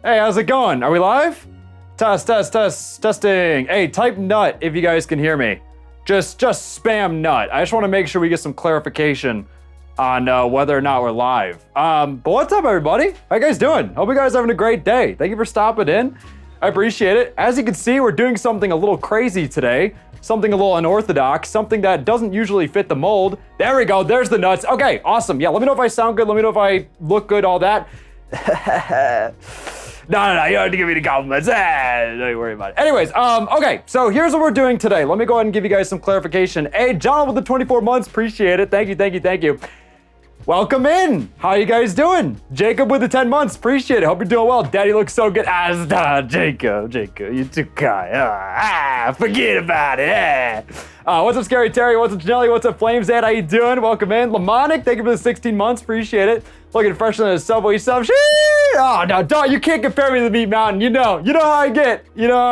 Hey, how's it going? Are we live? Testing. Hey, type nut if you guys can hear me. Just spam nut. I just want to make sure we get some clarification on whether or not we're live. But what's up, everybody? How you guys doing? Hope you guys are having a great day. Thank you for stopping in. I appreciate it. As you can see, we're doing something a little crazy today. Something a little unorthodox, something that doesn't usually fit the mold. There we go, there's the nuts. Okay, awesome. Yeah, let me know if I sound good. Let me know if I look good, all that. No, you don't have to give me the compliments. Don't worry about it. Anyways, okay, so here's what we're doing today. Let me go ahead and give you guys some clarification. Hey, John with the 24 months, appreciate it. Thank you. Welcome in. How you guys doing? Jacob with the 10 months, appreciate it. Hope you're doing well. Daddy looks so good. Jacob, you too kind. Forget about it. What's up, Scary Terry? What's up, Janelli? What's up, Flames Ed? How you doing? Welcome in. Lamonic, thank you for the 16 months, appreciate it. Looking fresher than a Subway sub. Oh, no, dog, you can't compare me to the Meat Mountain. You know how I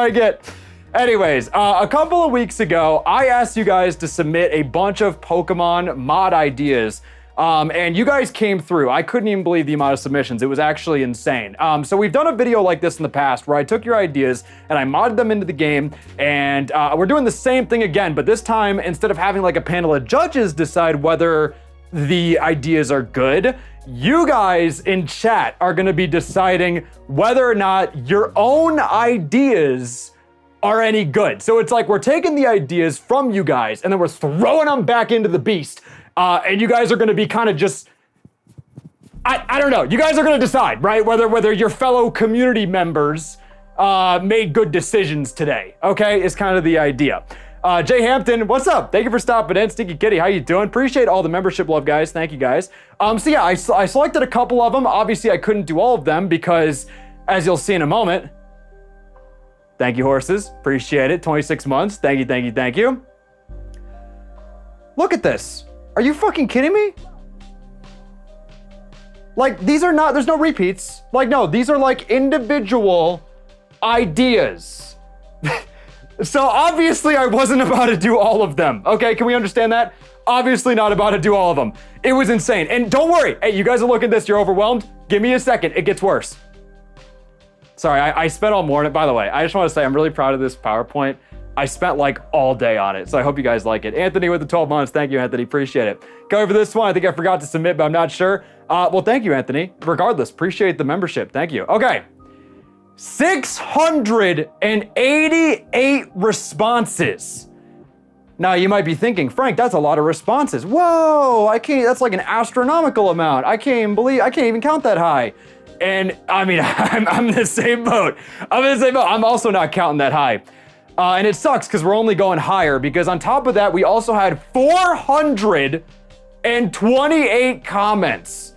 get. Anyways, a couple of weeks ago, I asked you guys to submit a bunch of Pokemon mod ideas. And you guys came through. I couldn't even believe the amount of submissions. It was actually insane. So we've done a video like this in the past where I took your ideas and I modded them into the game, and we're doing the same thing again, but this time, instead of having like a panel of judges decide whether the ideas are good, you guys in chat are gonna be deciding whether or not your own ideas are any good. So it's like we're taking the ideas from you guys and then we're throwing them back into the beast. And you guys are gonna be kind of just, I don't know. You guys are gonna decide, right? Whether your fellow community members made good decisions today, okay? Is kind of the idea. Jay Hampton, what's up? Thank you for stopping in. Stinky Kitty, how you doing? Appreciate all the membership love, guys. Thank you, guys. So yeah, I selected a couple of them. Obviously, I couldn't do all of them because, as you'll see in a moment, thank you, horses. Appreciate it. 26 months. Thank you. Look at this. Are you fucking kidding me? Like, these are not, there's no repeats. Like, no, these are like individual ideas. So obviously I wasn't about to do all of them. Okay, can we understand that? Obviously not about to do all of them. It was insane. And don't worry, hey, you guys are looking at this, you're overwhelmed. Give me a second, it gets worse. Sorry, I spent all morning, by the way, I just want to say I'm really proud of this PowerPoint. I spent like all day on it, so I hope you guys like it. Anthony with the 12 months, thank you, Anthony, appreciate it. Go over this one, I think I forgot to submit, but I'm not sure. Well, thank you, Anthony. Regardless, appreciate the membership, thank you. Okay, 688 responses. Now you might be thinking, Frank, that's a lot of responses. Whoa, that's like an astronomical amount. I can't even count that high. And I mean, I'm in the same boat. I'm also not counting that high. And it sucks because we're only going higher because on top of that, we also had 428 comments.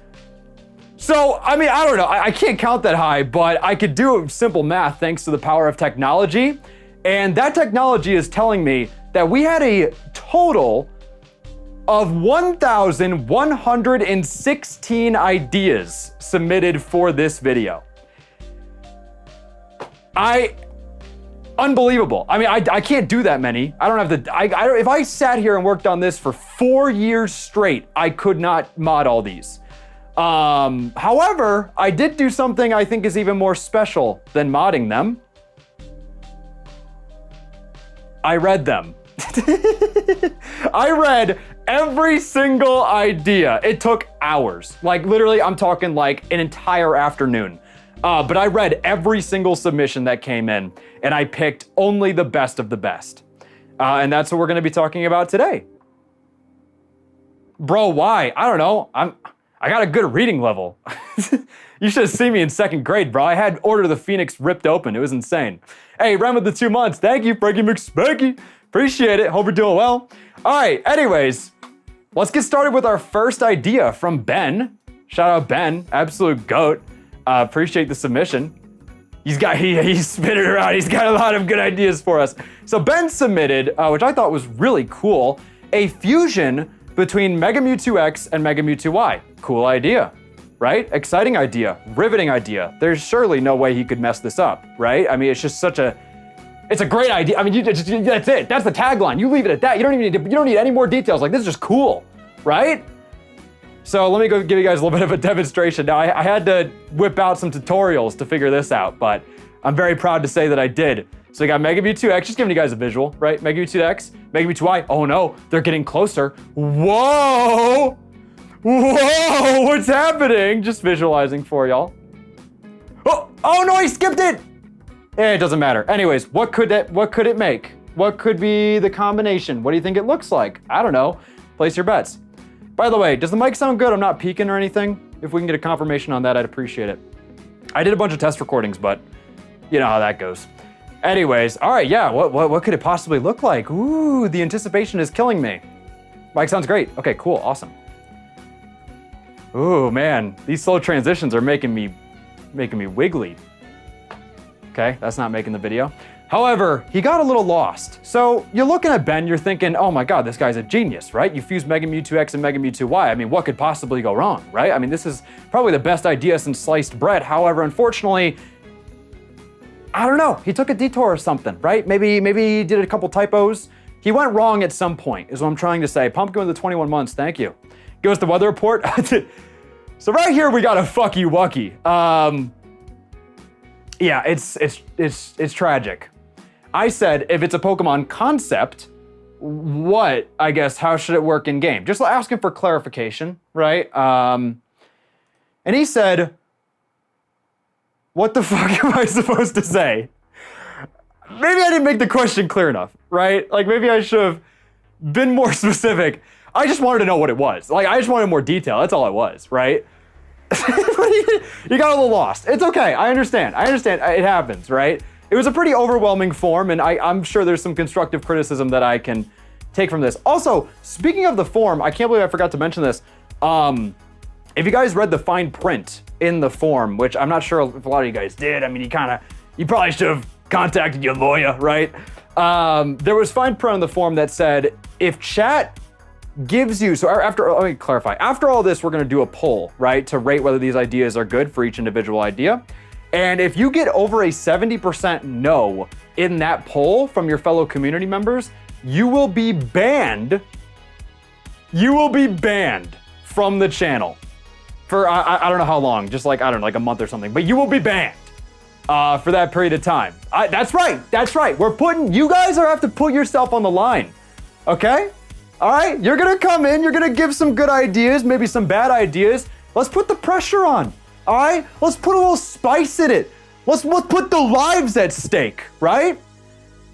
So, I mean, I don't know, I can't count that high, but I could do simple math thanks to the power of technology. And that technology is telling me that we had a total of 1,116 ideas submitted for this video. Unbelievable. I mean, I can't do that many. I don't have the, if I sat here and worked on this for 4 years straight, I could not mod all these. However, I did do something I think is even more special than modding them. I read them. I read every single idea. It took hours. Like literally, I'm talking like an entire afternoon. But I read every single submission that came in, and I picked only the best of the best. And that's what we're gonna be talking about today. Bro, why? I don't know. I got a good reading level. You should have seen me in 2nd grade, bro. I had Order of the Phoenix ripped open. It was insane. Hey, Ren with the 2 months. Thank you, Frankie McSpanky. Appreciate it. Hope you're doing well. All right, anyways, let's get started with our first idea from Ben. Shout out Ben, absolute goat. Appreciate the submission. He's spinning around. He's got a lot of good ideas for us. So Ben submitted, which I thought was really cool, a fusion between Mega Mewtwo X and Mega Mewtwo Y. Cool idea, right? Exciting idea, riveting idea. There's surely no way he could mess this up, right? I mean, it's just it's a great idea. I mean, that's it. That's the tagline. You leave it at that. You don't need any more details. Like, this is just cool, right? So let me go give you guys a little bit of a demonstration. Now, I had to whip out some tutorials to figure this out, but I'm very proud to say that I did. So we got Mega Mewtwo X, just giving you guys a visual, right? Mega Mewtwo X, Mega Mewtwo Y. Oh no, they're getting closer. Whoa! Whoa, what's happening? Just visualizing for y'all. Oh no, I skipped it! It doesn't matter. Anyways, what could it make? What could be the combination? What do you think it looks like? I don't know. Place your bets. By the way, does the mic sound good? I'm not peeking or anything. If we can get a confirmation on that, I'd appreciate it. I did a bunch of test recordings, but you know how that goes. Anyways, all right, yeah, what could it possibly look like? Ooh, the anticipation is killing me. Mic sounds great. Okay, cool, awesome. Ooh, man, these slow transitions are making me wiggly. Okay, that's not making the video. However, he got a little lost. So you're looking at Ben, you're thinking, oh my God, this guy's a genius, right? You fuse Mega Mewtwo X and Mega Mewtwo Y. I mean, what could possibly go wrong, right? I mean, this is probably the best idea since sliced bread. However, unfortunately, I don't know, he took a detour or something, right? Maybe he did a couple typos. He went wrong at some point, is what I'm trying to say. Pumpkin with the 21 months, thank you. Give us the weather report. So right here, we got a fuck you wucky. Yeah, it's tragic. I said, if it's a Pokemon concept, how should it work in game? Just asking for clarification, right? And he said, what the fuck am I supposed to say? Maybe I didn't make the question clear enough, right? Like maybe I should have been more specific. I just wanted to know what it was. Like I just wanted more detail, that's all it was, right? You got a little lost. It's okay, I understand, it happens, right? It was a pretty overwhelming form, and I'm sure there's some constructive criticism that I can take from this. Also, speaking of the form, I can't believe I forgot to mention this. If you guys read the fine print in the form, which I'm not sure if a lot of you guys did, I mean, you probably should have contacted your lawyer, right? There was fine print on the form that said, if chat gives you, let me clarify. After all this, we're gonna do a poll, right? To rate whether these ideas are good for each individual idea. And if you get over a 70% no in that poll from your fellow community members, you will be banned. You will be banned from the channel for, I don't know how long, just like, I don't know, like a month or something, but you will be banned for that period of time. That's right. You guys have to put yourself on the line, okay? All right, you're gonna come in, you're gonna give some good ideas, maybe some bad ideas. Let's put the pressure on. All right, let's put a little spice in it. Let's put the lives at stake, right?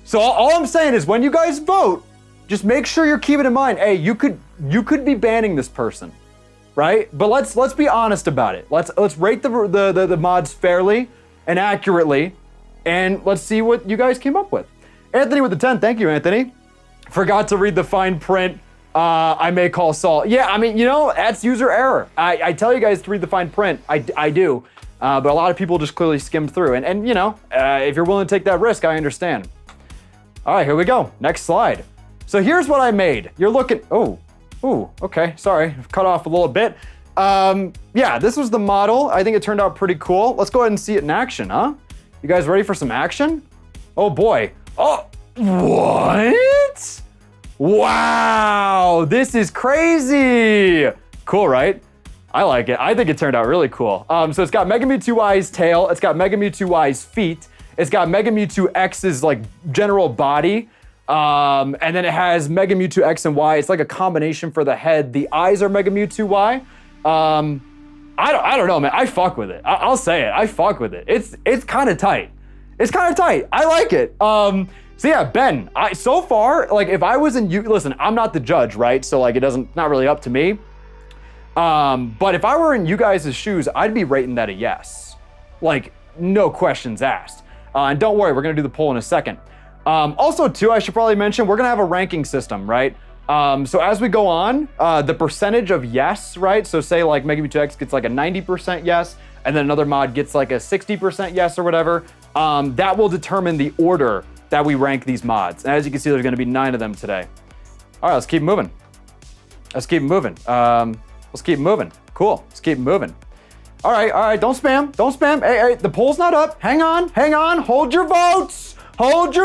So all I'm saying is when you guys vote, just make sure you're keeping in mind, hey, you could be banning this person, right? But let's be honest about it. Let's rate the mods fairly and accurately, and let's see what you guys came up with. Anthony with the 10, thank you, Anthony. Forgot to read the fine print. I may call Saul. Yeah, I mean, that's user error. I tell you guys to read the fine print. I do. But a lot of people just clearly skim through. And if you're willing to take that risk, I understand. All right, here we go. Next slide. So here's what I made. You're looking, okay, sorry. Cut off a little bit. Yeah, this was the model. I think it turned out pretty cool. Let's go ahead and see it in action, huh? You guys ready for some action? Oh boy. Oh, what? Wow, this is crazy. Cool, right? I like it. I think it turned out really cool. So it's got Mega Mewtwo Y's tail. It's got Mega Mewtwo Y's feet. It's got Mega Mewtwo X's like general body. And then it has Mega Mewtwo X and Y. It's like a combination for the head. The eyes are Mega Mewtwo Y. I don't know, man. I fuck with it. I'll say it. I fuck with it. It's kind of tight. I like it. So yeah, Ben, so far, like if I was in you, listen, I'm not the judge, right? So like not really up to me. But if I were in you guys' shoes, I'd be rating that a yes. Like no questions asked. And don't worry, we're gonna do the poll in a second. Also too, I should probably mention, we're gonna have a ranking system, right? So as we go on, the percentage of yes, right? So say like Mega Mewtwo X gets like a 90% yes, and then another mod gets like a 60% yes or whatever. That will determine the order that we rank these mods. And as you can see, there's gonna be 9 of them today. All right, let's keep moving. Let's keep moving. Cool, let's keep moving. All right, don't spam. Hey, the poll's not up. Hang on, hold your votes. What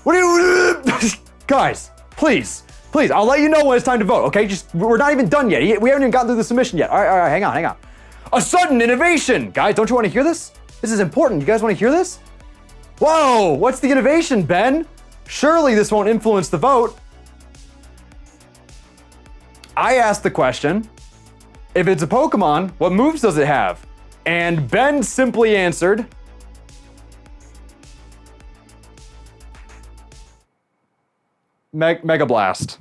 are you, guys, please please, I'll let you know when it's time to vote, okay? Just, we're not even done yet. We haven't even gotten through the submission yet. All right, hang on. A sudden innovation. Guys, don't you want to hear this? This is important. You guys want to hear this? Whoa, what's the innovation, Ben? Surely this won't influence the vote. I asked the question, if it's a Pokemon, what moves does it have? And Ben simply answered, Mega Blast.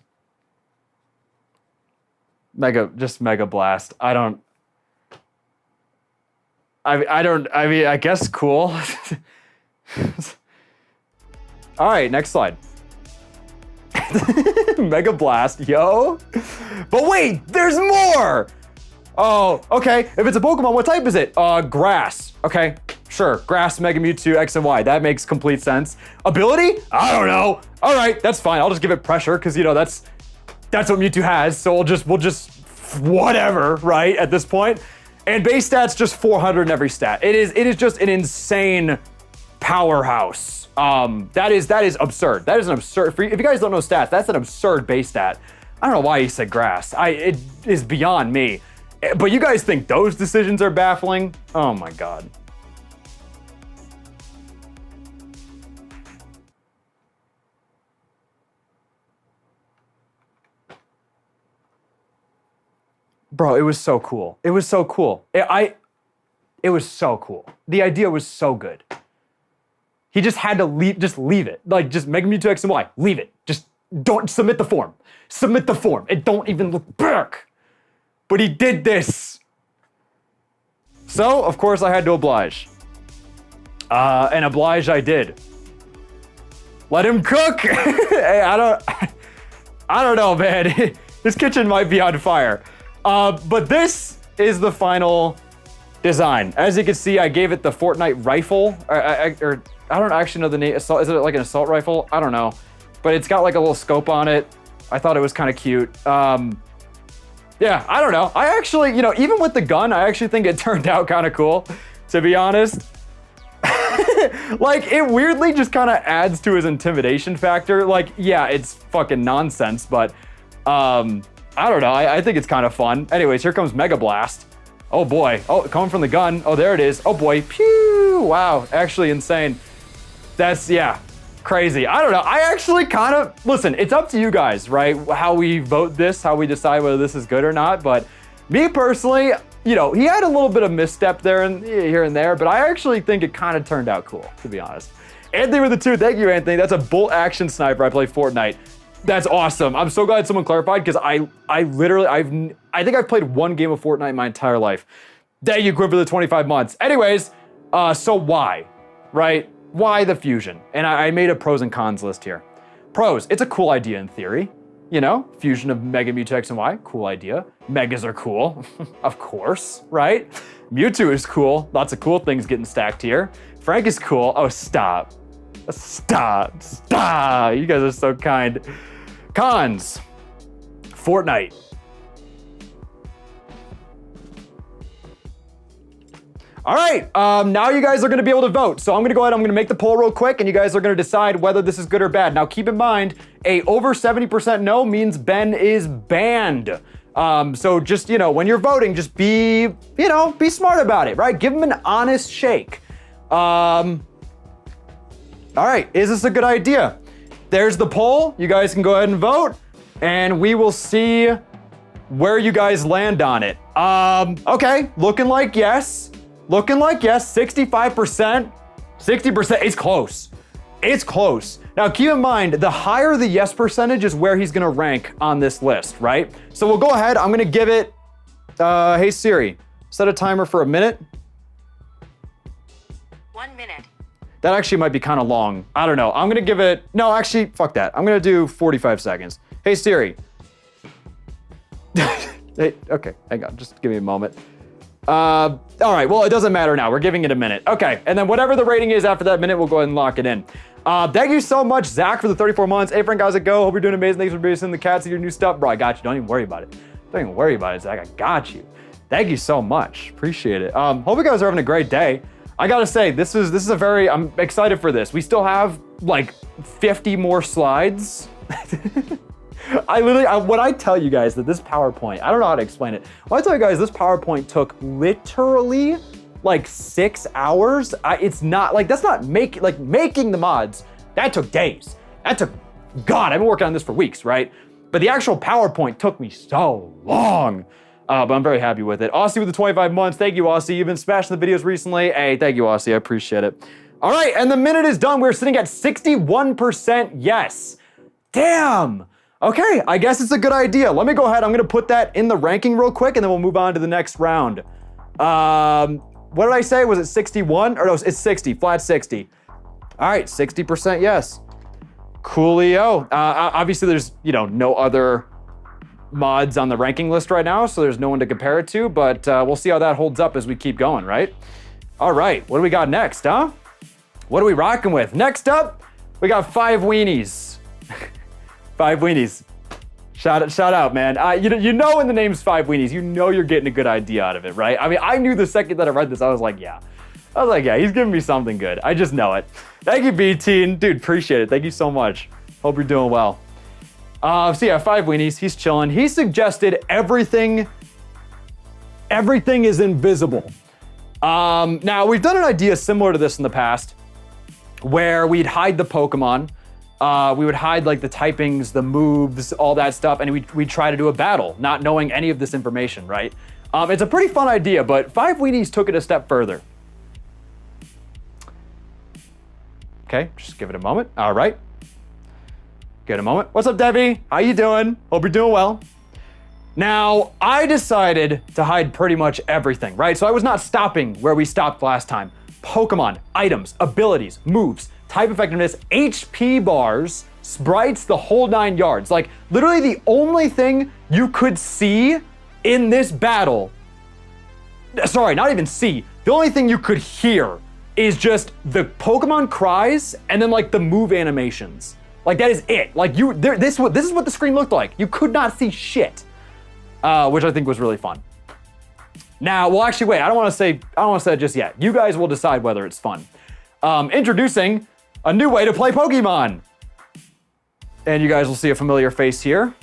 Just Mega Blast. I mean, I guess cool. All right, next slide. Mega Blast, yo. But wait, there's more. Oh, okay. If it's a Pokemon, what type is it? Grass. Okay, sure. Grass, Mega Mewtwo, X and Y. That makes complete sense. Ability? I don't know. All right, that's fine. I'll just give it pressure because, you know, that's what Mewtwo has. So we'll just whatever, right, at this point. And base stats, just 400 in every stat. It is just an insane powerhouse. That is absurd. That is an absurd. If you guys don't know stats, that's an absurd base stat. I don't know why he said grass. It is beyond me. But you guys think those decisions are baffling? Oh my God. Bro, it was so cool. It was so cool. It was so cool. The idea was so good. He just had to leave it. Like, just Mega Mewtwo X and Y, leave it. Just don't submit the form. Submit the form. It don't even look back. But he did this. So, of course, I had to oblige. And oblige I did. Let him cook. Hey, I don't know, man. This kitchen might be on fire. But this is the final design. As you can see, I gave it the Fortnite rifle. Or I don't actually know the name. Is it like an assault rifle? I don't know. But it's got like a little scope on it. I thought it was kind of cute. Yeah, I don't know. I actually, you know, even with the gun, I actually think it turned out kind of cool, to be honest. Like, it weirdly just kind of adds to his intimidation factor. Like, yeah, it's fucking nonsense, but I don't know. I think it's kind of fun. Anyways, here comes Mega Blast. Oh boy. Oh, coming from the gun. Oh, there it is. Oh boy. Pew! Wow, actually insane. That's, yeah, crazy. I don't know. I actually kind of, listen, it's up to you guys, right? How we vote this, how we decide whether this is good or not. But me personally, you know, he had a little bit of misstep there and here and there, but I actually think it kind of turned out cool, to be honest. Anthony with the 2. Thank you, Anthony. That's a bolt action sniper. I play Fortnite. That's awesome. I'm so glad someone clarified because I think I've played one game of Fortnite my entire life. Thank you, Quinn, for the 25 months. Anyways, so why, right? Why the fusion? And I made a pros and cons list here. Pros, it's a cool idea in theory. You know, fusion of Mega Mewtwo X and Y, cool idea. Megas are cool, of course, right? Mewtwo is cool. Lots of cool things getting stacked here. Frank is cool. Oh, stop. Stop. You guys are so kind. Cons. Fortnite. All right, now you guys are gonna be able to vote. So I'm gonna go ahead, I'm gonna make the poll real quick and you guys are gonna decide whether this is good or bad. Now keep in mind, a over 70% no means Ben is banned. So just, you know, when you're voting, just be smart about it, right? Give him an honest shake. All right, is this a good idea? There's the poll. You guys can go ahead and vote and we will see where you guys land on it. Okay, looking like yes. Looking like yes, 65%, 60%, it's close. It's close. Now keep in mind, the higher the yes percentage is where he's gonna rank on this list, right? So we'll go ahead, I'm gonna give it, hey Siri, set a timer for a minute. 1 minute. That actually might be kind of long. I don't know, I'm gonna give it, no, actually, fuck that. I'm gonna do 45 seconds. Hey Siri. Hey, okay, hang on, just give me a moment. All right, well, it doesn't matter now. We're giving it a minute. Okay, and then whatever the rating is after that minute, we'll go ahead and lock it in. Thank you so much, Zach, for the 34 months. Hey, Frank, how's it go? Hope you're doing amazing. Thanks for producing the cats and your new stuff. Bro, I got you. Don't even worry about it. Don't even worry about it, Zach. I got you. Thank you so much. Appreciate it. Hope you guys are having a great day. I gotta say, this is a very, I'm excited for this. We still have like 50 more slides. When I tell you guys that this PowerPoint, I don't know how to explain it. When I tell you guys this PowerPoint took literally like 6 hours, it's not like, that's not making the mods. That took days. God, I've been working on this for weeks, right? But the actual PowerPoint took me so long. But I'm very happy with it. Aussie with the 25 months. Thank you, Aussie. You've been smashing the videos recently. Hey, thank you, Aussie. I appreciate it. All right, and the minute is done. We're sitting at 61% yes. Damn. Okay, I guess it's a good idea. Let me go ahead. I'm gonna put that in the ranking real quick, and then we'll move on to the next round. What did I say? Was it 61? Or no, it's 60, flat 60. All right, 60% yes. Coolio. Obviously, there's no other mods on the ranking list right now, so there's no one to compare it to, but we'll see how that holds up as we keep going, right? All right, what do we got next, huh? What are we rocking with? Next up, we got 5 weenies. 5 weenies. Shout out, man. You know when the name's 5 weenies, you know you're getting a good idea out of it, right? I mean, I knew the second that I read this, I was like, yeah, he's giving me something good. I just know it. Thank you, B-Teen. Dude, appreciate it. Thank you so much. Hope you're doing well. So yeah, 5 weenies. He's chilling. He suggested everything is invisible. Now, we've done an idea similar to this in the past, where we'd hide the Pokemon. We would hide like the typings, the moves, all that stuff, and we'd try to do a battle, not knowing any of this information, right? It's a pretty fun idea, but 5 weenies took it a step further. Okay, just give it a moment. All right. Give it a moment. What's up, Debbie? How you doing? Hope you're doing well. Now, I decided to hide pretty much everything, right? So I was not stopping where we stopped last time. Pokemon, items, abilities, moves, type effectiveness, HP bars, sprites, the whole 9 yards. Like, literally the only thing you could see in this battle, sorry, not even see, the only thing you could hear is just the Pokemon cries and then like the move animations. Like, that is it. Like, this is what the screen looked like. You could not see shit, which I think was really fun. Now, well, actually, wait, I don't want to say it just yet. You guys will decide whether it's fun. Introducing a new way to play Pokemon. And you guys will see a familiar face here.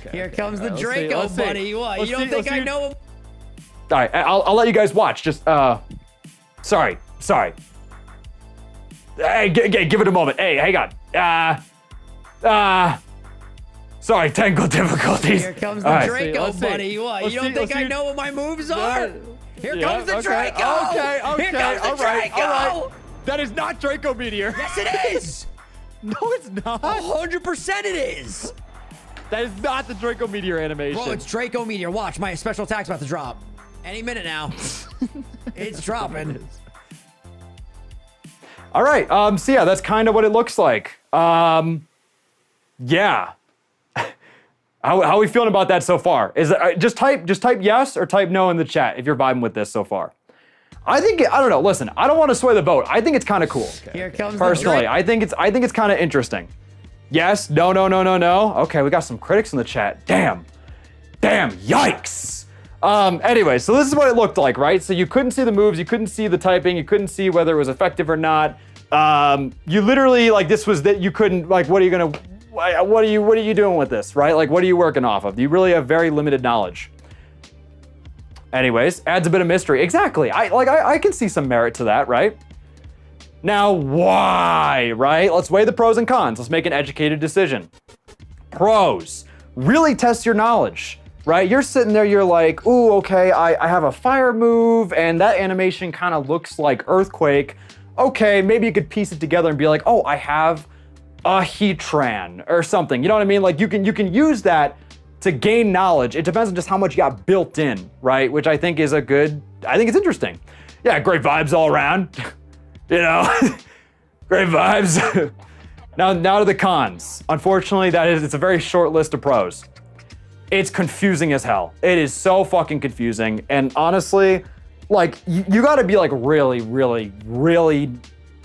Okay, here comes the Draco, buddy. What? You don't think I know him? All right, I'll let you guys watch. Just, sorry. Hey, give it a moment. Hey, hang on. Sorry, technical difficulties. Here comes the Draco, buddy. What? You don't think I know what my moves are? Here comes the Draco. Okay. Here comes the Draco. All right. That is not Draco Meteor. Yes, it is. No, it's not. 100% it is. That is not the Draco Meteor animation. Bro, it's Draco Meteor. Watch, my special attack's about to drop. Any minute now. It's dropping. All right, so yeah, that's kind of what it looks like. Yeah. How are we feeling about that so far? Is it, just type yes or type no in the chat if you're vibing with this so far. I don't know, listen, I don't want to sway the boat. I think it's kind of cool. Here comes personally, I think it's kind of interesting. Yes, no. Okay, we got some critics in the chat. Damn, yikes. Anyway, so this is what it looked like, right? So you couldn't see the moves, you couldn't see the typing, you couldn't see whether it was effective or not. You literally, like, this was that you couldn't, like, what are you doing with this, right? Like, what are you working off of? You really have very limited knowledge. Anyways, adds a bit of mystery. Exactly. I can see some merit to that, right? Now, why, right? Let's weigh the pros and cons. Let's make an educated decision. Pros, really test your knowledge, right? You're sitting there, you're like, ooh, okay, I have a fire move, and that animation kind of looks like Earthquake. Okay, maybe you could piece it together and be like, oh, I have a Heatran or something. You know what I mean? Like, you can use that to gain knowledge. It depends on just how much you got built in, right? Which I think is I think it's interesting. Yeah, great vibes all around. You know, great vibes. Now to the cons. Unfortunately, it's a very short list of pros. It's confusing as hell. It is so fucking confusing. And honestly, like, you gotta be like really, really, really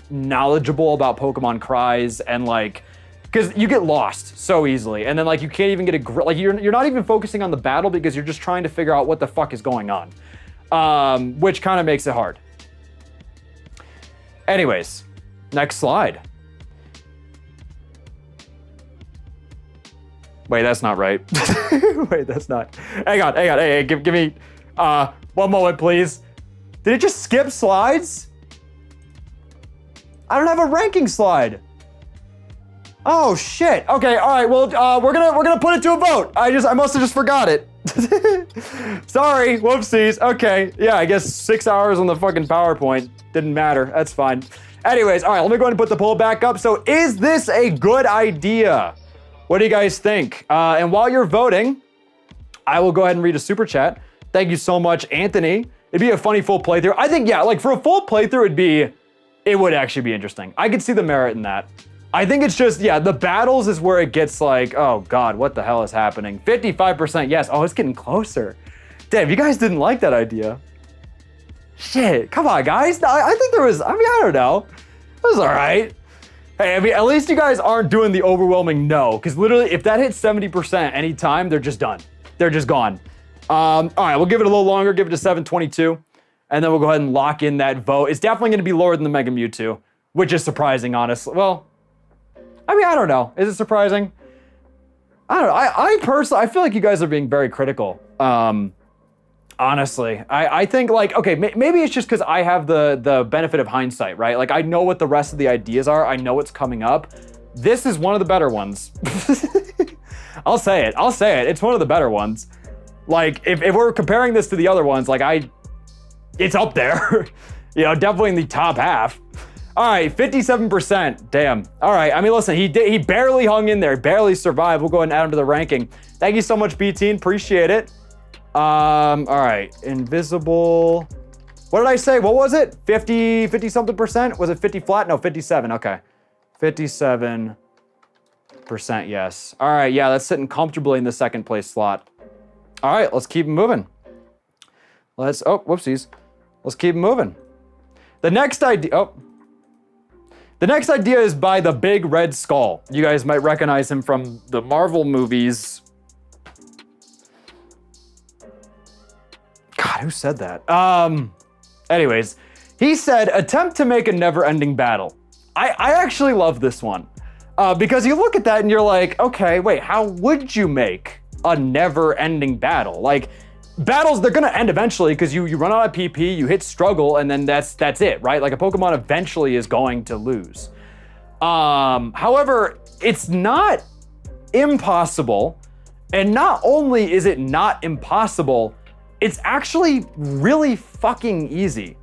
knowledgeable about Pokemon cries, and like, because you get lost so easily, and then like you can't even get a grip. Like, you're not even focusing on the battle because you're just trying to figure out what the fuck is going on, which kind of makes it hard. Anyways, next slide. Wait, that's not right. Wait, that's not. Hang on. Hey, give me 1 moment, please. Did it just skip slides? I don't have a ranking slide. Oh shit. Okay, all right. Well, we're gonna put it to a vote. I must have just forgot it. Sorry, whoopsies. Okay, yeah, I guess 6 hours on the fucking PowerPoint didn't matter. That's fine. Anyways, all right, let me go ahead and put the poll back up. So, is this a good idea? What do you guys think? And while you're voting, I will go ahead and read a super chat. Thank you so much, Anthony. It'd be a funny full playthrough. I think, yeah, like for a full playthrough, it would actually be interesting. I could see the merit in that. I think it's just, yeah, the battles is where it gets like, oh God, what the hell is happening? 55% yes. Oh, it's getting closer. Damn, you guys didn't like that idea. Shit, come on, guys. I think there was, I don't know. It was all right. Hey, at least you guys aren't doing the overwhelming no, because literally, if that hits 70% anytime, they're just done. They're just gone. All right, we'll give it a little longer, give it to 722, and then we'll go ahead and lock in that vote. It's definitely going to be lower than the Mega Mewtwo, which is surprising, honestly. Well, I don't know. Is it surprising? I don't know. I personally, I feel like you guys are being very critical. Honestly, I think like, okay, maybe it's just because I have the benefit of hindsight, right? Like I know what the rest of the ideas are. I know what's coming up. This is one of the better ones. I'll say it. It's one of the better ones. Like if we're comparing this to the other ones, like it's up there. You know, definitely in the top half. All right, 57%. Damn. All right. I mean, listen, he barely hung in there, barely survived. We'll go ahead and add him to the ranking. Thank you so much, B-Teen. Appreciate it. All right. Invisible. What did I say? What was it? 50 something percent? Was it 50 flat? No, 57. Okay. 57%. Yes. All right. Yeah, that's sitting comfortably in the second place slot. All right. Let's keep moving. Oh, whoopsies. Let's keep moving. The next idea is by the Big Red Skull. You guys might recognize him from the Marvel movies. God, who said that? Anyways, he said, attempt to make a never-ending battle. I actually love this one because you look at that and you're like, okay, wait, how would you make a never-ending battle? Like, battles, they're gonna end eventually because you run out of PP, you hit struggle, and then that's it, right? Like a Pokemon eventually is going to lose. However, it's not impossible, and not only is it not impossible, it's actually really fucking easy.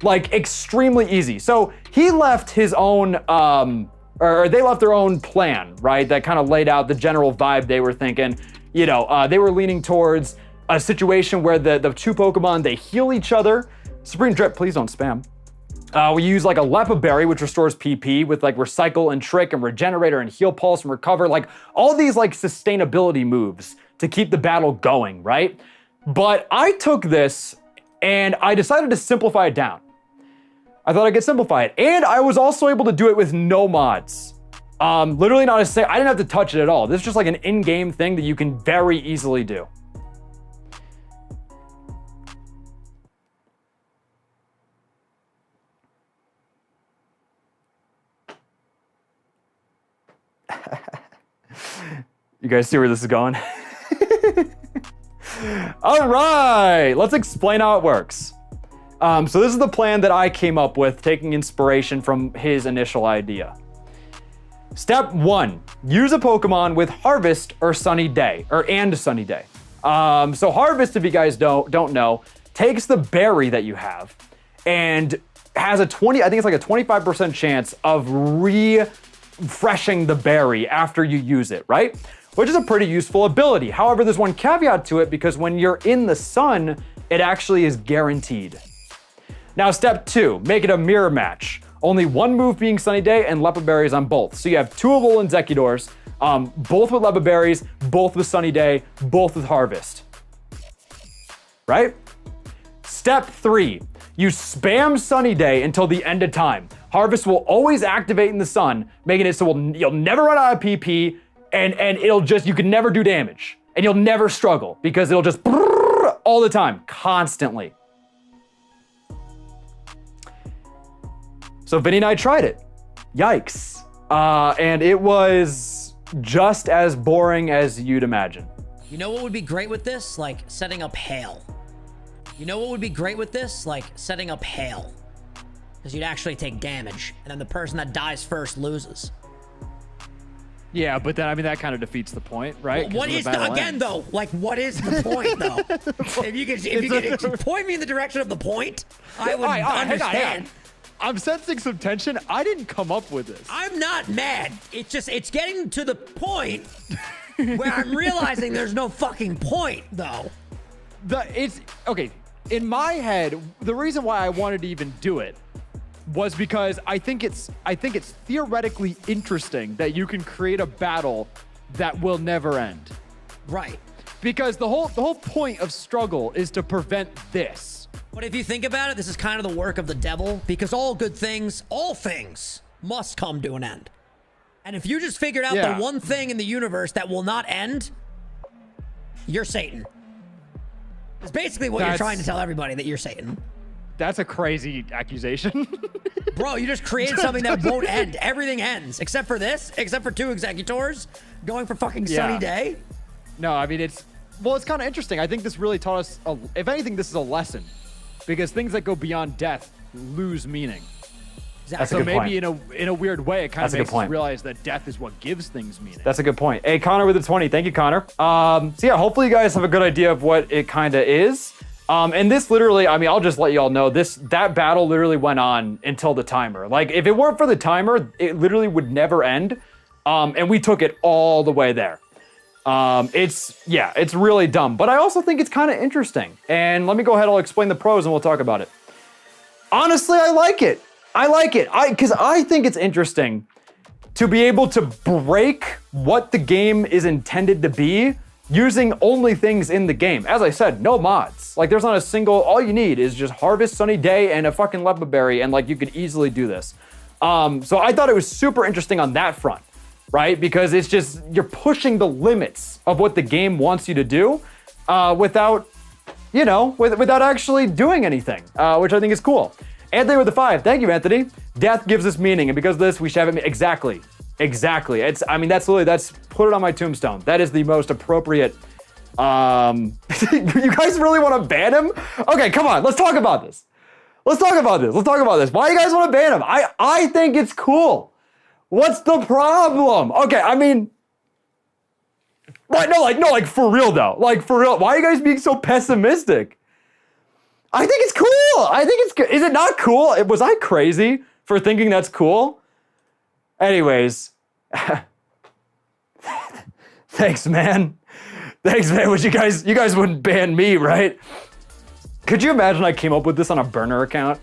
Like extremely easy. So he left his own, or they left their own plan, right? That kind of laid out the general vibe they were thinking. You know, they were leaning towards a situation where the two Pokemon, they heal each other. Supreme Drip, please don't spam. We use like a Lepa Berry, which restores PP with like Recycle and Trick and Regenerator and Heal Pulse and Recover, like all these like sustainability moves to keep the battle going, right? But I took this and I decided to simplify it down. I thought I could simplify it. And I was also able to do it with no mods. Literally not a say, I didn't have to touch it at all. This is just like an in-game thing that you can very easily do. You guys see where this is going? All right, let's explain how it works. So this is the plan that I came up with, taking inspiration from his initial idea. Step 1, use a Pokemon with Harvest or Sunny Day, and Sunny Day. So Harvest, if you guys don't know, takes the berry that you have and has I think it's like a 25% chance of refreshing the berry after you use it, right? Which is a pretty useful ability. However, there's one caveat to it because when you're in the sun, it actually is guaranteed. Now, step 2, make it a mirror match. Only one move being Sunny Day and Lepa Berries on both. So you have two Alolan Zekidors, both with Lepa Berries, both with Sunny Day, both with Harvest. Right? Step 3, you spam Sunny Day until the end of time. Harvest will always activate in the sun, making it so you'll never run out of PP, and it'll just, you can never do damage. And you'll never struggle because it'll just all the time, constantly. So Vinny and I tried it. Yikes. And it was just as boring as you'd imagine. You know what would be great with this? Like setting up hail. You know what would be great with this? Like setting up hail. Because you'd actually take damage, and then the person that dies first loses. Yeah, but then, I mean, that kind of defeats the point, right? Well, what is the, again, though? Like, what is the point, though? If you could point me in the direction of the point, I would understand. Hang on. I'm sensing some tension. I didn't come up with this. I'm not mad. It's just, it's getting to the point where I'm realizing there's no fucking point, though. Okay, in my head, the reason why I wanted to even do it was because I think it's theoretically interesting that you can create a battle that will never end. Right. Because the whole point of struggle is to prevent this. But if you think about it, this is kind of the work of the devil, because all good things, all things must come to an end. And if you just figured out the one thing in the universe that will not end, you're Satan. It's basically what you're trying to tell everybody, that you're Satan. That's a crazy accusation. Bro, you just created something that won't end. Everything ends, except for this, except for 2 executors going for fucking sunny day. No, I mean, it's kind of interesting. I think this really taught us, if anything, this is a lesson, because things that go beyond death lose meaning. Exactly. So maybe in a weird way, it kind of makes us realize that death is what gives things meaning. That's a good point. Hey, Connor with the 20. Thank you, Connor. So yeah, hopefully you guys have a good idea of what it kind of is. And this literally, I mean, I'll just let you all know, that battle literally went on until the timer. Like, if it weren't for the timer, it literally would never end. And we took it all the way there. It's really dumb. But I also think it's kind of interesting. And let me go ahead, I'll explain the pros and we'll talk about it. Honestly, I like it. Because I think it's interesting to be able to break what the game is intended to be using only things in the game. As I said, no mods. Like, there's not a single, all you need is just harvest, sunny day, and a fucking leopard berry, and like, you could easily do this. So I thought it was super interesting on that front, right? Because it's just, you're pushing the limits of what the game wants you to do without actually doing anything, which I think is cool. Anthony with the 5. Thank you, Anthony. Death gives us meaning, and because of this, we should have it. Exactly. That's put it on my tombstone. That is the most appropriate. You guys really want to ban him? Okay, come on. Let's talk about this. Why do you guys want to ban him? I think it's cool. What's the problem? Okay, I mean, right? No, for real though. Like, for real. Why are you guys being so pessimistic? I think it's cool. I think it's good. Is it not cool? Was I crazy for thinking that's cool? Anyways, thanks, man. You guys wouldn't ban me, right? Could you imagine I came up with this on a burner account?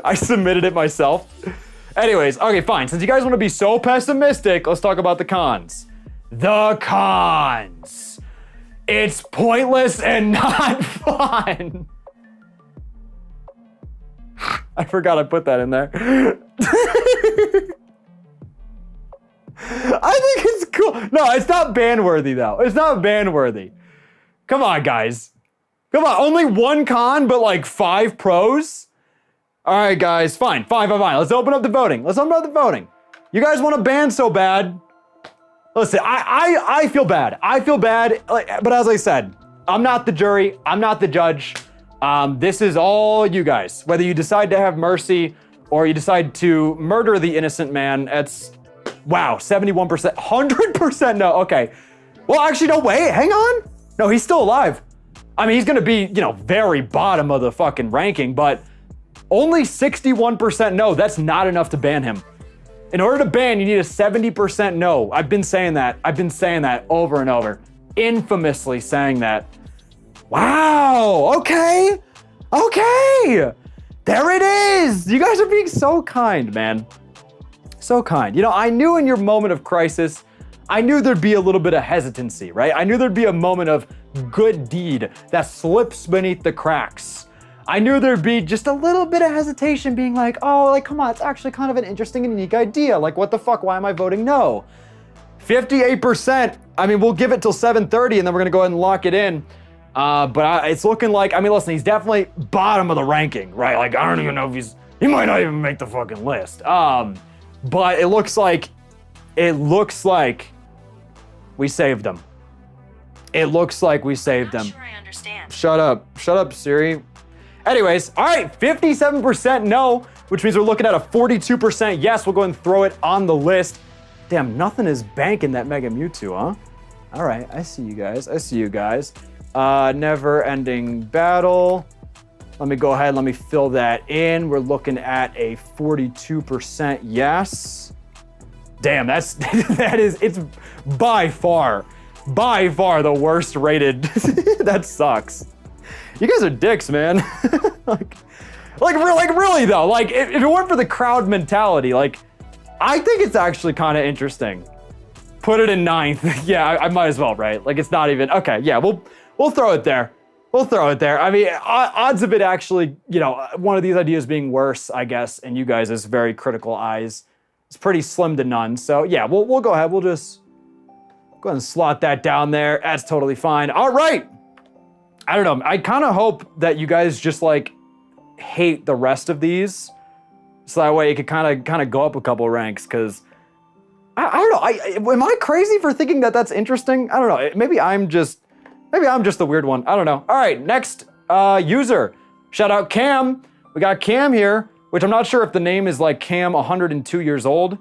I submitted it myself. Anyways, okay, fine. Since you guys want to be so pessimistic, let's talk about the cons. The cons. It's pointless and not fun. I forgot I put that in there. I think it's cool. No, it's not ban-worthy, though. It's not ban-worthy. Come on, guys. Come on, only one con, but like 5 pros? All right, guys, fine. Let's open up the voting. You guys want to ban so bad. Listen, I feel bad. But as I said, I'm not the jury. I'm not the judge. This is all you guys. Whether you decide to have mercy or you decide to murder the innocent man, it's, wow, 71%, 100% no. Okay. Well, actually, no, wait, hang on. No, he's still alive. I mean, he's going to be, very bottom of the fucking ranking, but only 61% no. That's not enough to ban him. In order to ban, you need a 70% no. I've been saying that over and over. Infamously saying that. Wow, okay. There it is. You guys are being so kind, man. So kind. I knew in your moment of crisis, I knew there'd be a little bit of hesitancy, right? I knew there'd be a moment of good deed that slips beneath the cracks. I knew there'd be just a little bit of hesitation being like, oh, like, come on, it's actually kind of an interesting and unique idea. Like, what the fuck? Why am I voting no? 58%. I mean, we'll give it till 7:30 and then we're going to go ahead and lock it in. But it's looking like, I mean, listen, he's definitely bottom of the ranking, right? Like, I don't even know if he might not even make the fucking list. But it looks like it looks like we saved them. It looks like we saved them. Not sure I understand. Shut up, Siri. Anyways, all right, 57% no, which means we're looking at a 42% yes. We'll go and throw it on the list. Damn, nothing is banking that Mega Mewtwo, huh? All right, I see you guys. Never ending battle. Let me go ahead, let me fill that in. We're looking at a 42% yes. Damn, it's by far the worst rated. That sucks. You guys are dicks, man. Really though, like if it weren't for the crowd mentality, like I think it's actually kind of interesting. Put it in 9th. Yeah, I might as well, right? Like it's not even, okay, yeah, we'll throw it there. I mean, odds of it actually, one of these ideas being worse, I guess, in you guys' very critical eyes, is pretty slim to none. So yeah, we'll go ahead. We'll just go ahead and slot that down there. That's totally fine. All right. I don't know. I kind of hope that you guys just like hate the rest of these, so that way it could kind of go up a couple ranks. Because I don't know. Am I crazy for thinking that that's interesting? I don't know. Maybe I'm just the weird one. I don't know. All right, next user. Shout out Cam. We got Cam here, which I'm not sure if the name is like Cam 102 years old.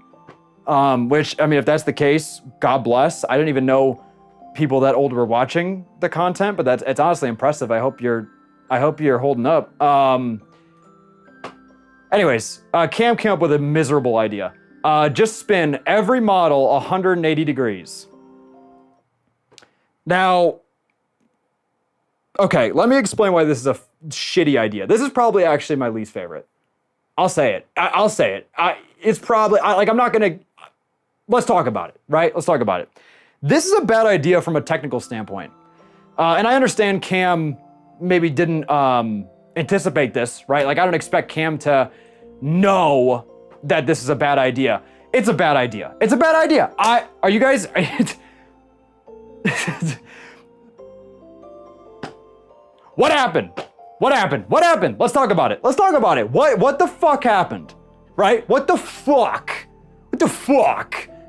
Which, I mean, if that's the case, God bless. I didn't even know people that old were watching the content, but it's honestly impressive. I hope you're holding up. Anyways, Cam came up with a miserable idea. Just spin every model 180 degrees. Now, okay, let me explain why this is a shitty idea. This is probably actually my least favorite. I'll say it. It's probably, I'm not gonna, let's talk about it, right? Let's talk about it. This is a bad idea from a technical standpoint. And I understand Cam maybe didn't anticipate this, right? Like I don't expect Cam to know that this is a bad idea. It's a bad idea. Are you guys, What happened? Let's talk about it. What the fuck happened? Right? What the fuck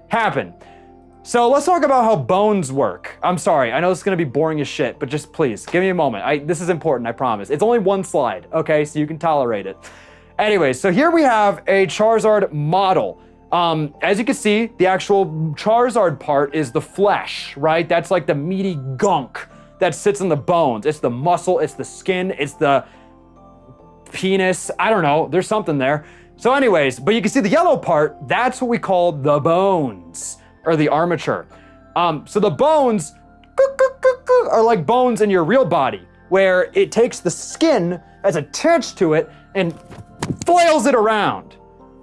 happened? So let's talk about how bones work. I'm sorry, I know this is gonna be boring as shit, but just please, give me a moment. This is important, I promise. It's only one slide, okay? So you can tolerate it. Anyway, so here we have a Charizard model. As you can see, the actual Charizard part is the flesh, right? That's like the meaty gunk that sits in the bones. It's the muscle, it's the skin, it's the penis. I don't know, there's something there. So anyways, but you can see the yellow part, that's what we call the bones, or the armature. So the bones are like bones in your real body, where it takes the skin that's attached to it and flails it around.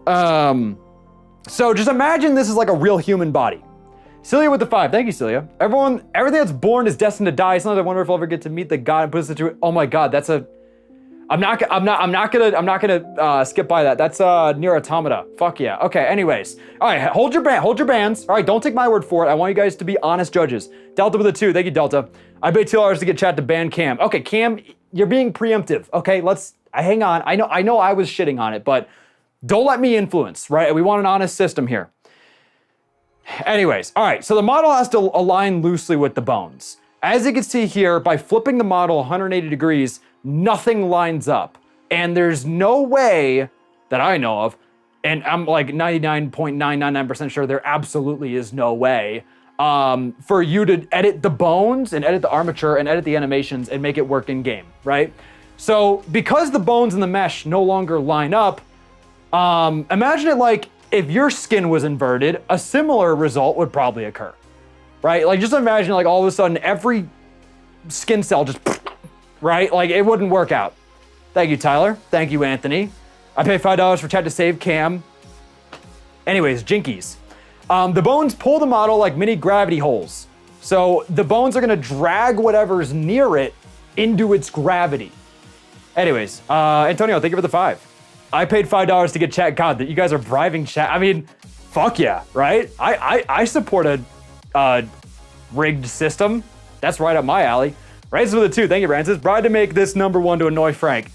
So just imagine this is like a real human body. Celia with the 5, thank you, Celia. Everything that's born is destined to die. Sometimes I wonder if I'll ever get to meet the God and put us into it. Oh my God, that's a. I'm not gonna skip by that. That's Near Automata. Fuck yeah. Okay. Anyways, all right. Hold your bands. All right. Don't take my word for it. I want you guys to be honest judges. Delta with a 2. Thank you, Delta. I paid $2 to get chat to ban Cam. Okay, Cam, you're being preemptive. Okay, hang on. I know I was shitting on it, but don't let me influence. Right? We want an honest system here. Anyways, all right. So the model has to align loosely with the bones. As you can see here, by flipping the model 180 degrees. Nothing lines up. And there's no way that I know of, and I'm like 99.999% sure there absolutely is no way, for you to edit the bones and edit the armature and edit the animations and make it work in game, right? So because the bones and the mesh no longer line up, imagine it like if your skin was inverted, a similar result would probably occur, right? Like just imagine like all of a sudden every skin cell just right? Like it wouldn't work out. Thank you, Tyler. Thank you, Anthony. I paid $5 for chat to save Cam. Anyways, Jinkies. The bones pull the model like mini gravity holes. So the bones are gonna drag whatever's near it into its gravity. Anyways, Antonio, thank you for the 5. I paid $5 to get chat. God, that you guys are bribing chat. I mean, fuck yeah, right? I support a rigged system. That's right up my alley. Rises with a 2, thank you, Francis. Tried to make this number 1 to annoy Frank.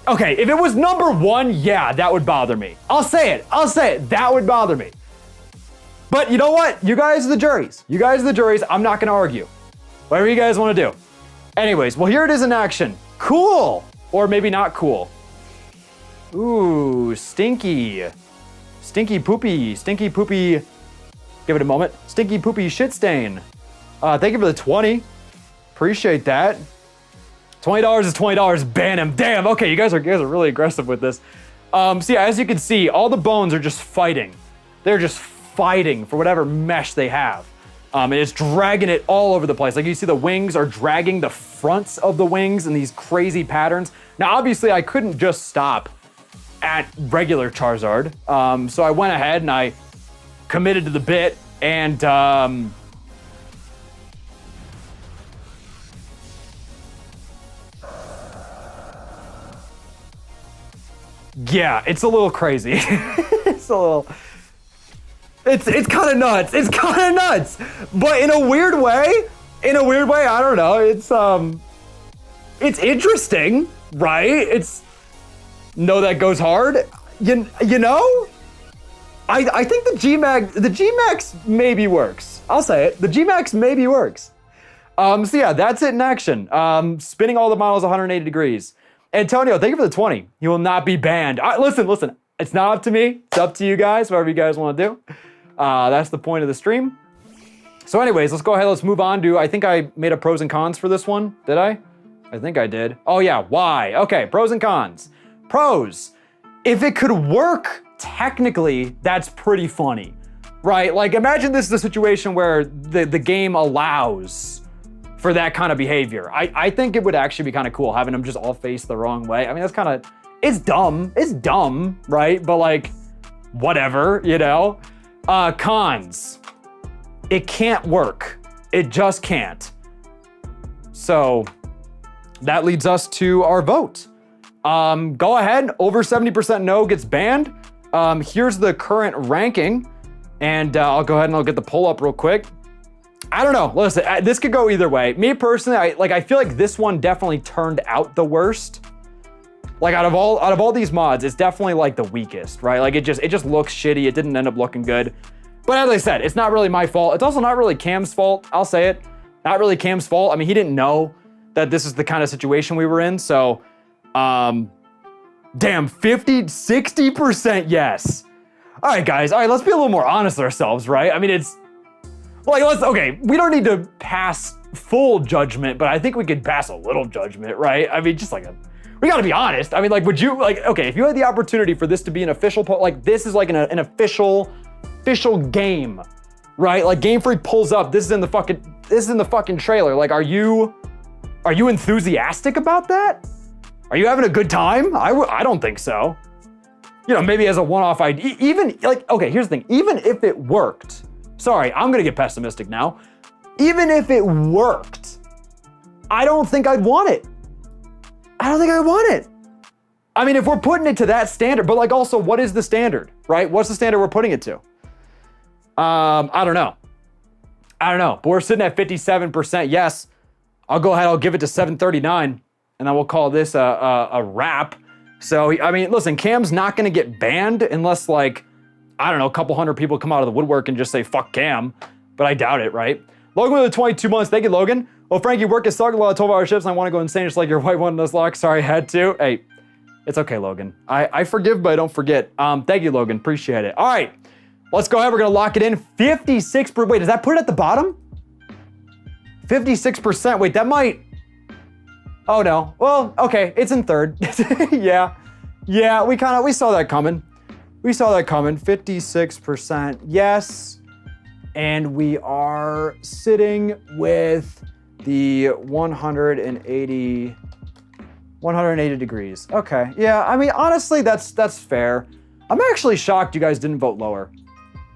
Okay, if it was number 1, yeah, that would bother me. I'll say it, that would bother me. But you know what? You guys are the juries. You guys are the juries. I'm not gonna argue. Whatever you guys wanna do. Anyways, well, here it is in action. Cool, or maybe not cool. Ooh, stinky. Stinky poopy, give it a moment. Stinky poopy shit stain. Thank you for the 20. Appreciate that. $20 is $20, ban him. Damn, okay, you guys are really aggressive with this. So yeah, as you can see, all the bones are just fighting. They're just fighting for whatever mesh they have. And it's dragging it all over the place. Like you see the wings are dragging the fronts of the wings in these crazy patterns. Now, obviously I couldn't just stop at regular Charizard. So I went ahead and I committed to the bit and yeah, it's a little crazy. It's kind of nuts. It's kind of nuts. But in a weird way, I don't know. It's interesting, right? No, that goes hard. You know? I think the G-Max maybe works. I'll say it. The G-Max maybe works. So yeah, that's it in action. Spinning all the models 180 degrees. Antonio, thank you for the 20. He will not be banned. Listen. It's not up to me. It's up to you guys, whatever you guys want to do. That's the point of the stream. So anyways, let's go ahead. Let's move on to, I think I made a pros and cons for this one. Did I? I think I did. Oh yeah, why? Okay, pros and cons. Pros, if it could work technically, that's pretty funny, right? Like imagine this is a situation where the game allows for that kind of behavior. I think it would actually be kind of cool having them just all face the wrong way. I mean, that's kind of, it's dumb, right? But like, whatever, you know? Cons, it can't work. It just can't. So that leads us to our vote. Go ahead, over 70% no gets banned. Here's the current ranking, and I'll go ahead and I'll get the poll up real quick. I don't know, listen, this could go either way. Me personally, I feel like this one definitely turned out the worst. Like out of all these mods, it's definitely like the weakest, right? Like it just looks shitty. It didn't end up looking good. But as I said, it's not really my fault. It's also not really Cam's fault. I'll say it. Not really Cam's fault. I mean, he didn't know that this is the kind of situation we were in. So, damn, 60% yes. All right, guys. All right, let's be a little more honest with ourselves, right? I mean, it's like, okay, we don't need to pass full judgment, but I think we could pass a little judgment, right? I mean, just like we gotta be honest. I mean, like, would you, like, okay, if you had the opportunity for this to be an official, like, this is like an official game, right? Like, Game Freak pulls up, this is in the fucking trailer. Like, are you enthusiastic about that? Are you having a good time? I don't think so. You know, maybe as a one-off idea, even, like, okay, here's the thing. Even if it worked, sorry, I'm gonna get pessimistic now. Even if it worked, I don't think I'd want it. I don't think I want it. I mean, if we're putting it to that standard, but like also, what is the standard, right? What's the standard we're putting it to? I don't know. But we're sitting at 57% yes. I'll go ahead, I'll give it to 739, and then we'll call this a wrap. So, I mean, listen, Cam's not gonna get banned unless, like, I don't know, a couple hundred people come out of the woodwork and just say, fuck Cam, but I doubt it, right? Logan with the 22 months, thank you, Logan. Well, Frankie, work is sucking a lot of 12-hour shifts, and I wanna go insane just like your white one in this lock. Sorry, I had to. Hey, it's okay, Logan. I forgive, but I don't forget. Thank you, Logan, appreciate it. All right, let's go ahead, we're gonna lock it in. 56%, wait, does that put it at the bottom? 56%, wait, that might, oh no, well, okay, it's in third. Yeah, we saw that coming. 56% yes, and we are sitting with the 180 degrees. Okay, yeah, I mean, honestly, that's fair. I'm actually shocked you guys didn't vote lower.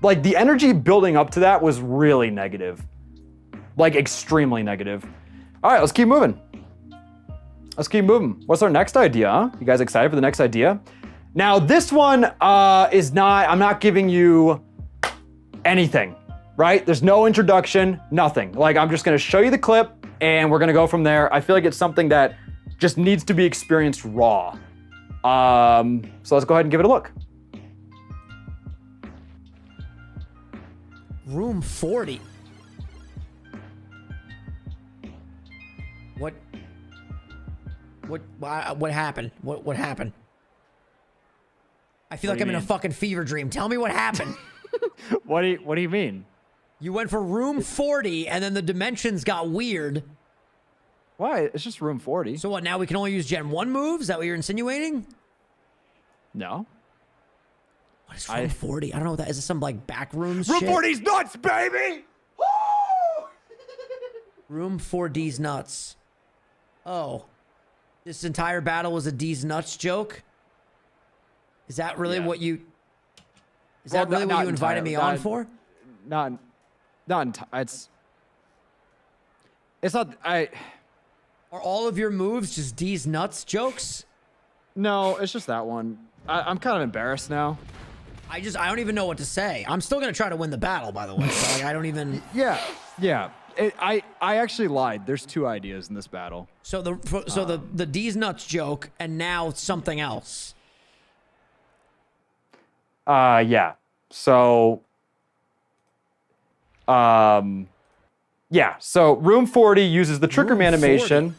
Like, the energy building up to that was really negative. Like, extremely negative. All right, let's keep moving. What's our next idea, huh? You guys excited for the next idea? Now, this one is not, I'm not giving you anything, right? There's no introduction, nothing. Like, I'm just gonna show you the clip and we're gonna go from there. I feel like it's something that just needs to be experienced raw. So let's go ahead and give it a look. Room 40. What happened? What happened? I feel like I'm in a fucking fever dream. Tell me what happened. What do you mean? You went for room 40 and then the dimensions got weird. Why? It's just room 40. So what, now we can only use Gen 1 moves? Is that what you're insinuating? No. What is room 40? I don't know what that is. Is some like back rooms Room shit? 40's nuts, baby! Woo! Room 4D's nuts. Oh. This entire battle was a D's nuts joke? Is that really what you... Is that really what you invited me on for? Not it's not, Are all of your moves just D's nuts jokes? no, it's just that one. I'm kind of embarrassed now. I don't even know what to say. I'm still gonna try to win the battle, by the way. So like, I don't even... Yeah. I actually lied. There's 2 ideas in this battle. So the D's nuts joke and now something else. Yeah. So, yeah. So room 40 uses the Trick Room animation.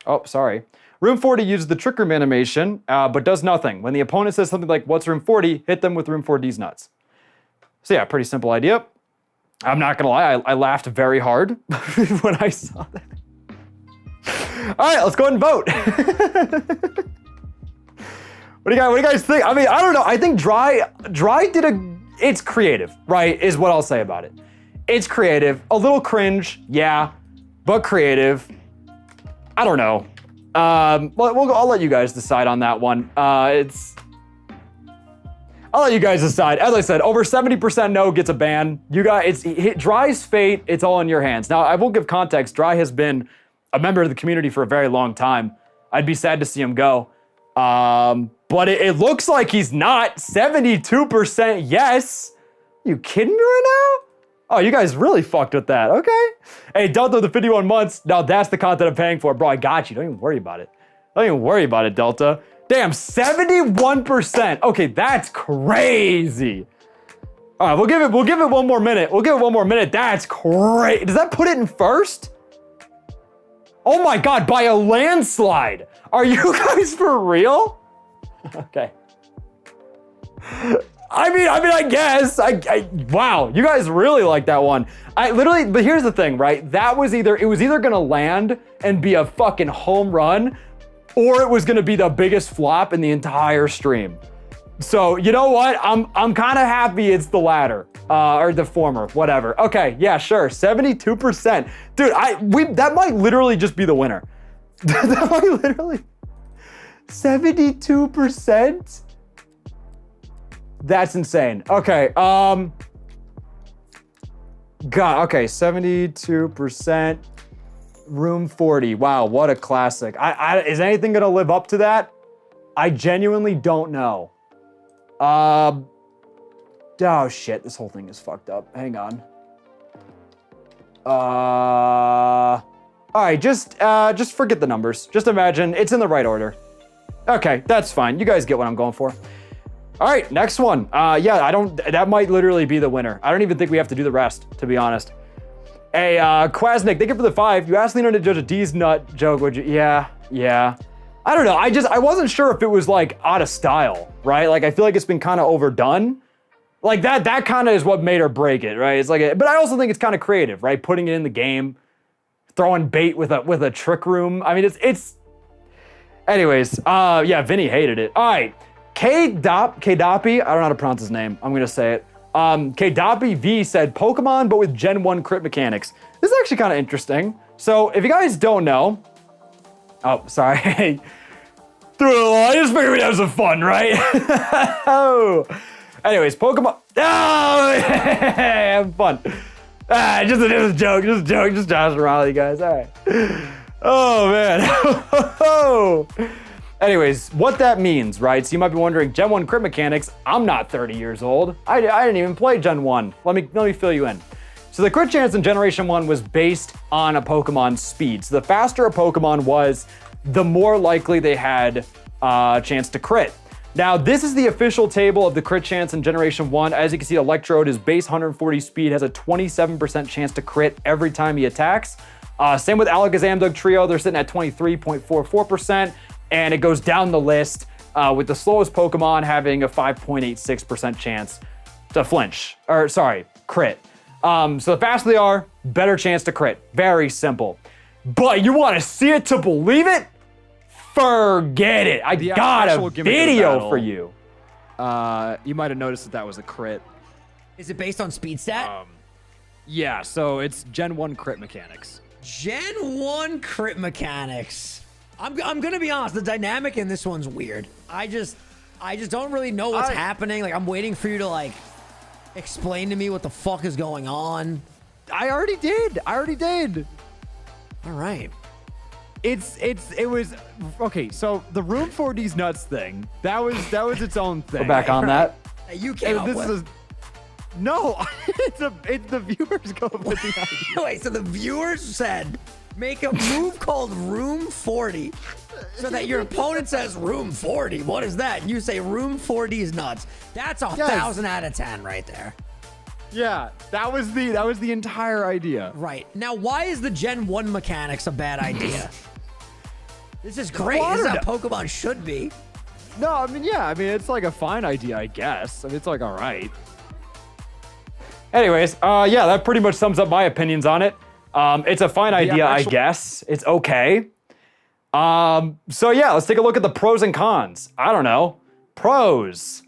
Oh, sorry. Room 40 uses the Trick Room animation, but does nothing. When the opponent says something like, "What's room 40?" hit them with room 4D's nuts. So yeah, pretty simple idea. I'm not gonna lie, I laughed very hard when I saw that. All right, let's go ahead and vote. What do you guys think? I mean, I don't know. I think Dry did it's creative, right? Is what I'll say about it. It's creative, a little cringe, yeah, but creative. I don't know. I'll let you guys decide on that one. I'll let you guys decide. As I said, over 70% no gets a ban. You guys, Dry's fate, it's all in your hands. Now, I will give context. Dry has been a member of the community for a very long time. I'd be sad to see him go. But it looks like he's not. 72% yes. You kidding me right now? Oh, you guys really fucked with that. Okay. Hey, Delta with the 51 months. Now that's the content I'm paying for. Bro, I got you. Don't even worry about it. Don't even worry about it, Delta. Damn, 71%. Okay, that's crazy. All right, we'll give it one more minute. We'll give it one more minute. That's crazy. Does that put it in first? Oh my God, by a landslide. Are you guys for real? Okay. I guess. Wow, you guys really like that one. But here's the thing, right? It was either gonna land and be a fucking home run, or it was gonna be the biggest flop in the entire stream. So you know what? I'm kind of happy it's the latter, or the former, whatever. Okay, yeah, sure, 72%. Dude, that might literally just be the winner. That might literally, 72%? That's insane. Okay, God, okay, 72%. Room 40. Wow, what a classic. Is anything gonna live up to that? I genuinely don't know. Oh shit, this whole thing is fucked up. Hang on. All right, just forget the numbers. Just imagine it's in the right order. Okay, that's fine. You guys get what I'm going for. All right, next one. Yeah, that might literally be the winner. I don't even think we have to do the rest, to be honest. Hey, Quasnick, thank you for the 5. You asked Lino to judge a D's nut joke, would you? Yeah. I don't know, I wasn't sure if it was like out of style, right? Like I feel like it's been kind of overdone. Like that kind of is what made or break it, right? It's like, but I also think it's kind of creative, right? Putting it in the game, throwing bait with a trick room. I mean, it's anyways, yeah, Vinny hated it. All right, K-Doppy, I don't know how to pronounce his name. I'm gonna say it. K-Doppy V said Pokemon, but with Gen 1 crit mechanics. This is actually kind of interesting. So if you guys don't know, oh, sorry. Threw it along. I just figured we'd have some fun, right? Oh. Anyways, Pokemon. Oh, have fun. Just a joke. Just joshing around with you guys. All right. Oh, man. Anyways, what that means, right? So you might be wondering, Gen 1 crit mechanics. I'm not 30 years old. I didn't even play Gen 1. Let me fill you in. So the crit chance in Generation 1 was based on a Pokemon's speed. So the faster a Pokemon was, the more likely they had a chance to crit. Now, this is the official table of the crit chance in Generation 1. As you can see, Electrode is base 140 speed, has a 27% chance to crit every time he attacks. Same with Alakazam Trio, they're sitting at 23.44%, and it goes down the list with the slowest Pokemon having a 5.86% chance to flinch, or sorry, crit. So the faster they are, better chance to crit. Very simple. But you want to see it to believe it? Forget it. I got a video for you. You might have noticed that was a crit. Is it based on speed stat? Yeah, so it's Gen 1 crit mechanics. Gen 1 crit mechanics. I'm gonna be honest, the dynamic in this one's weird. I just don't really know what's happening. Like, I'm waiting for you to, like, explain to me what the fuck is going on. I already did. All right. It was okay. So the Room 4D's nuts thing, that was its own thing. We're back on that. You came up with. No, it's the viewers go with the idea. Wait, so the viewers said, make a move called Room 40, so that your opponent says Room 40. What is that? And you say Room 40 is nuts. That's a 1,000 out of 10 right there. Yeah, that was the entire idea. Right. Now, why is the Gen 1 mechanics a bad idea? This is great. This is how Pokemon should be. No, I mean, yeah. I mean, it's like a fine idea, I guess. I mean, it's like, all right. Anyways, yeah, that pretty much sums up my opinions on it. It's a fine idea, I guess. It's okay. So yeah, let's take a look at the pros and cons. I don't know. Pros.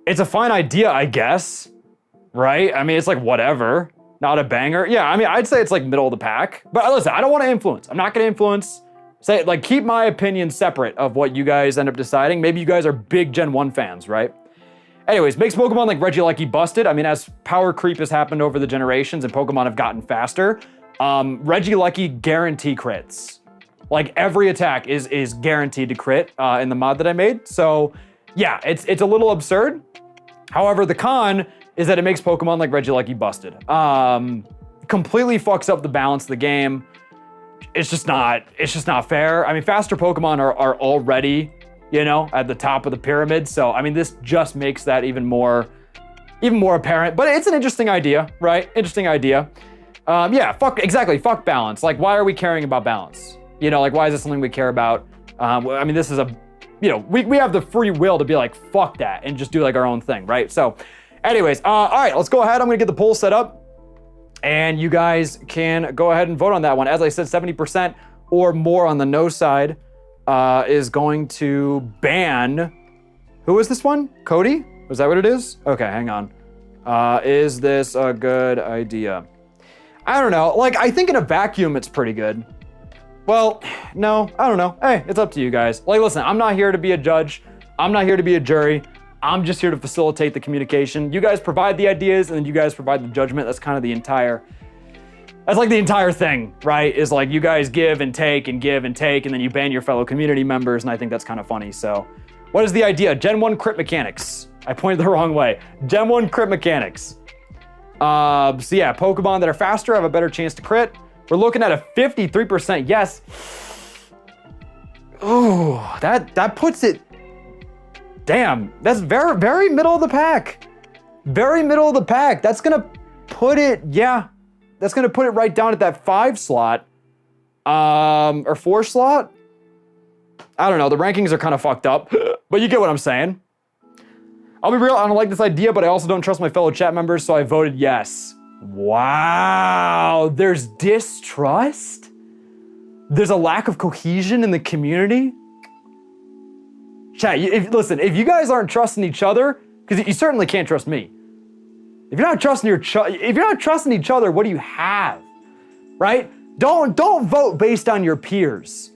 It's a fine idea, I guess. Right? I mean, it's like whatever. Not a banger. Yeah, I mean, I'd say it's like middle of the pack. But listen, I don't want to influence. I'm not going to influence. Say, like, keep my opinion separate of what you guys end up deciding. Maybe you guys are big Gen 1 fans, right? Anyways, makes Pokemon like Regieleki busted. I mean, as power creep has happened over the generations and Pokemon have gotten faster, Regieleki guarantee crits. Like, every attack is guaranteed to crit in the mod that I made. So, yeah, it's a little absurd. However, the con is that it makes Pokemon like Regieleki busted. Completely fucks up the balance of the game. It's just not fair. I mean, faster Pokemon are already, you know, at the top of the pyramid. So, I mean, this just makes that even more apparent. But it's an interesting idea, right? Interesting idea. Yeah, fuck balance. Like, why are we caring about balance? You know, like, why is this something we care about? I mean, this is we have the free will to be like, fuck that, and just do like our own thing, right? So, anyways, all right, let's go ahead. I'm gonna get the poll set up. And you guys can go ahead and vote on that one. As I said, 70% or more on the no side is going to ban. Who is this one? Cody? Was that what it is? Okay, hang on. Is this a good idea? I don't know. Like, I think in a vacuum, it's pretty good. Well, no, I don't know. Hey, it's up to you guys. Like, listen, I'm not here to be a judge. I'm not here to be a jury. I'm just here to facilitate the communication. You guys provide the ideas, and then you guys provide the judgment. That's kind of the entire thing, right? Is like you guys give and take, and then you ban your fellow community members, and I think that's kind of funny. So, what is the idea? Gen 1 crit mechanics. I pointed the wrong way. Gen 1 crit mechanics. So yeah, Pokemon that are faster have a better chance to crit. We're looking at a 53% yes. Ooh, that puts it. Damn, that's very, very middle of the pack. Very middle of the pack. That's gonna put it, yeah. That's gonna put it right down at that 5 slot. Or 4 slot? I don't know, the rankings are kind of fucked up, but you get what I'm saying. I'll be real, I don't like this idea, but I also don't trust my fellow chat members, so I voted yes. Wow, there's distrust? There's a lack of cohesion in the community? Chat, listen, if you guys aren't trusting each other, because you certainly can't trust me. If you're not trusting each other, what do you have? Right? Don't vote based on your peers.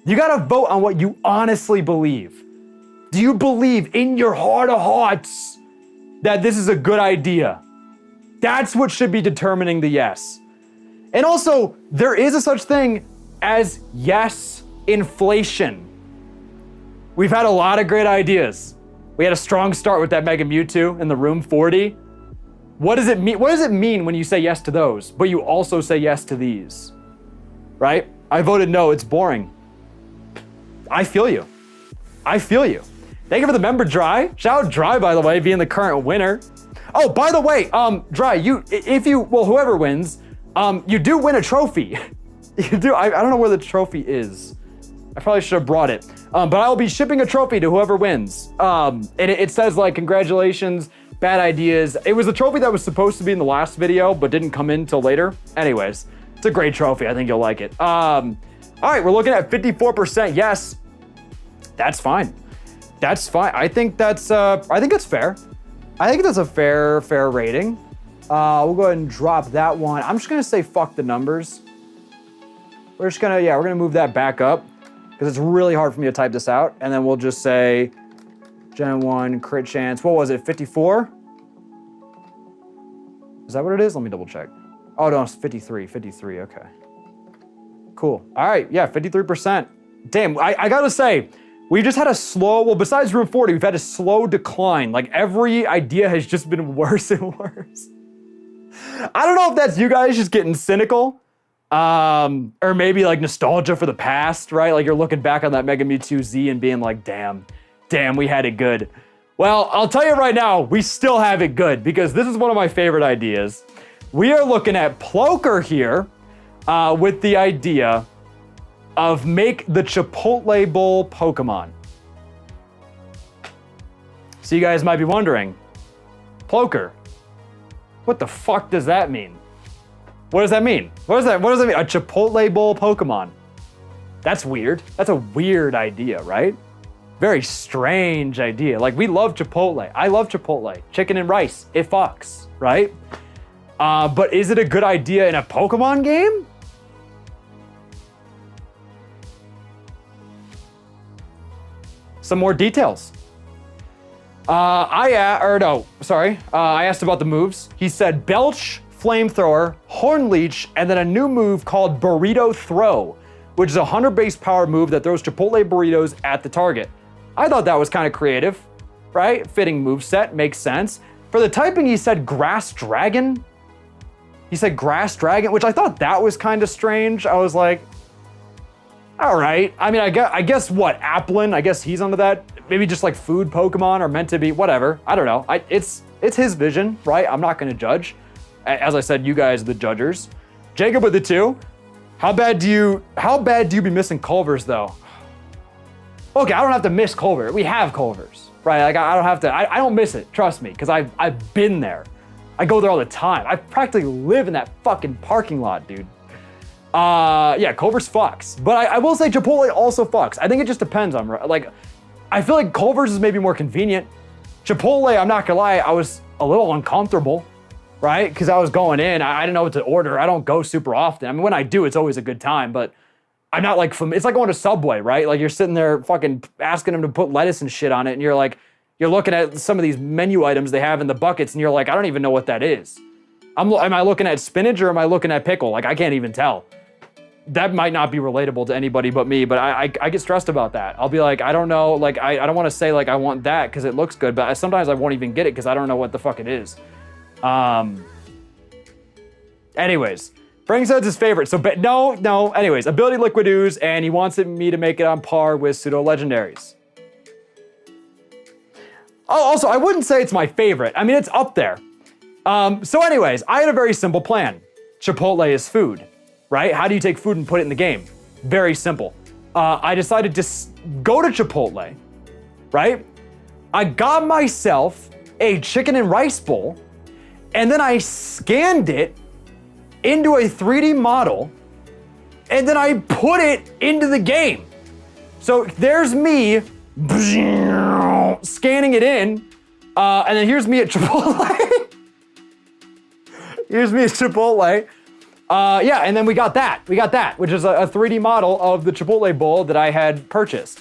You gotta vote on what you honestly believe. Do you believe in your heart of hearts that this is a good idea? That's what should be determining the yes. And also, there is a such thing as yes inflation. We've had a lot of great ideas. We had a strong start with that Mega Mewtwo in the Room 40. What does it mean? What does it mean when you say yes to those, but you also say yes to these? Right? I voted no, it's boring. I feel you. Thank you for the member, Dry. Shout out Dry, by the way, being the current winner. Oh, by the way, Dry, whoever wins, you do win a trophy. You do. I don't know where the trophy is. I probably should have brought it. But I will be shipping a trophy to whoever wins. And it says like, congratulations, bad ideas. It was a trophy that was supposed to be in the last video, but didn't come in till later. Anyways, it's a great trophy. I think you'll like it. All right, we're looking at 54% yes. That's fine. That's fine. I think that's fair. I think that's a fair rating. We'll go ahead and drop that one. I'm just gonna say fuck the numbers. We're gonna move that back up because it's really hard for me to type this out. And then we'll just say Gen 1 crit chance. What was it, 54? Is that what it is? Let me double check. Oh no, it's 53, okay. Cool, all right, yeah, 53%. Damn, I gotta say, we just had a slow, well, besides room 40, we've had a slow decline. Like every idea has just been worse and worse. I don't know if that's you guys just getting cynical, or maybe like nostalgia for the past, right? Like you're looking back on that Mega Mewtwo Z and being like, damn, we had it good. Well, I'll tell you right now, we still have it good because this is one of my favorite ideas. We are looking at Ploker here with the idea of make the Chipotle Bowl Pokemon. So you guys might be wondering, Ploker, what the fuck does that mean? What does that mean? What does that mean? A Chipotle Bowl Pokemon. That's weird. That's a weird idea, right? Very strange idea. Like we love Chipotle. I love Chipotle. Chicken and rice, it fucks, right? But is it a good idea in a Pokemon game? Some more details. I asked about the moves. He said Belch, Flamethrower, Horn Leech, and then a new move called Burrito Throw, which is a 100 base power move that throws Chipotle burritos at the target. I thought that was kind of creative, right? Fitting moveset, makes sense. For the typing, he said Grass Dragon. Which I thought that was kind of strange. I was like, all right. I mean, I guess what, Applin, I guess he's under that. Maybe just like food Pokemon are meant to be, whatever. I don't know. It's his vision, right? I'm not gonna judge. As I said, you guys are the judgers. Jacob with the 2. How bad do you be missing Culvers though? Okay, I don't have to miss Culver. We have Culvers, right? Like I don't have to, I don't miss it, trust me, because I've been there. I go there all the time. I practically live in that fucking parking lot, dude. Yeah, Culver's fucks. But I will say Chipotle also fucks. I think it just depends on, like, I feel like Culver's is maybe more convenient. Chipotle, I'm not gonna lie, I was a little uncomfortable, right? Because I was going in, I didn't know what to order. I don't go super often. I mean, when I do, it's always a good time, but I'm not like, it's like going to Subway, right? Like you're sitting there fucking asking them to put lettuce and shit on it, and you're like, you're looking at some of these menu items they have in the buckets, and you're like, I don't even know what that is. Am I looking at spinach or am I looking at pickle? Like, I can't even tell. That might not be relatable to anybody but me, but I get stressed about that. I'll be like, I don't know, like, I don't want to say, like, I want that because it looks good, but sometimes I won't even get it because I don't know what the fuck it is. Anyways, Frank says his favorite, so, no, anyways, Ability Liquid Ooze, and he wants me to make it on par with Pseudo Legendaries. Oh, also, I wouldn't say it's my favorite. I mean, it's up there. So anyways, I had a very simple plan. Chipotle is food, right? How do you take food and put it in the game? Very simple. I decided to go to Chipotle, right? I got myself a chicken and rice bowl, and then I scanned it into a 3D model, and then I put it into the game. So there's me scanning it in, and then here's me at Chipotle. Here's me at Chipotle. Yeah, and then we got that, which is a 3D model of the Chipotle Bowl that I had purchased,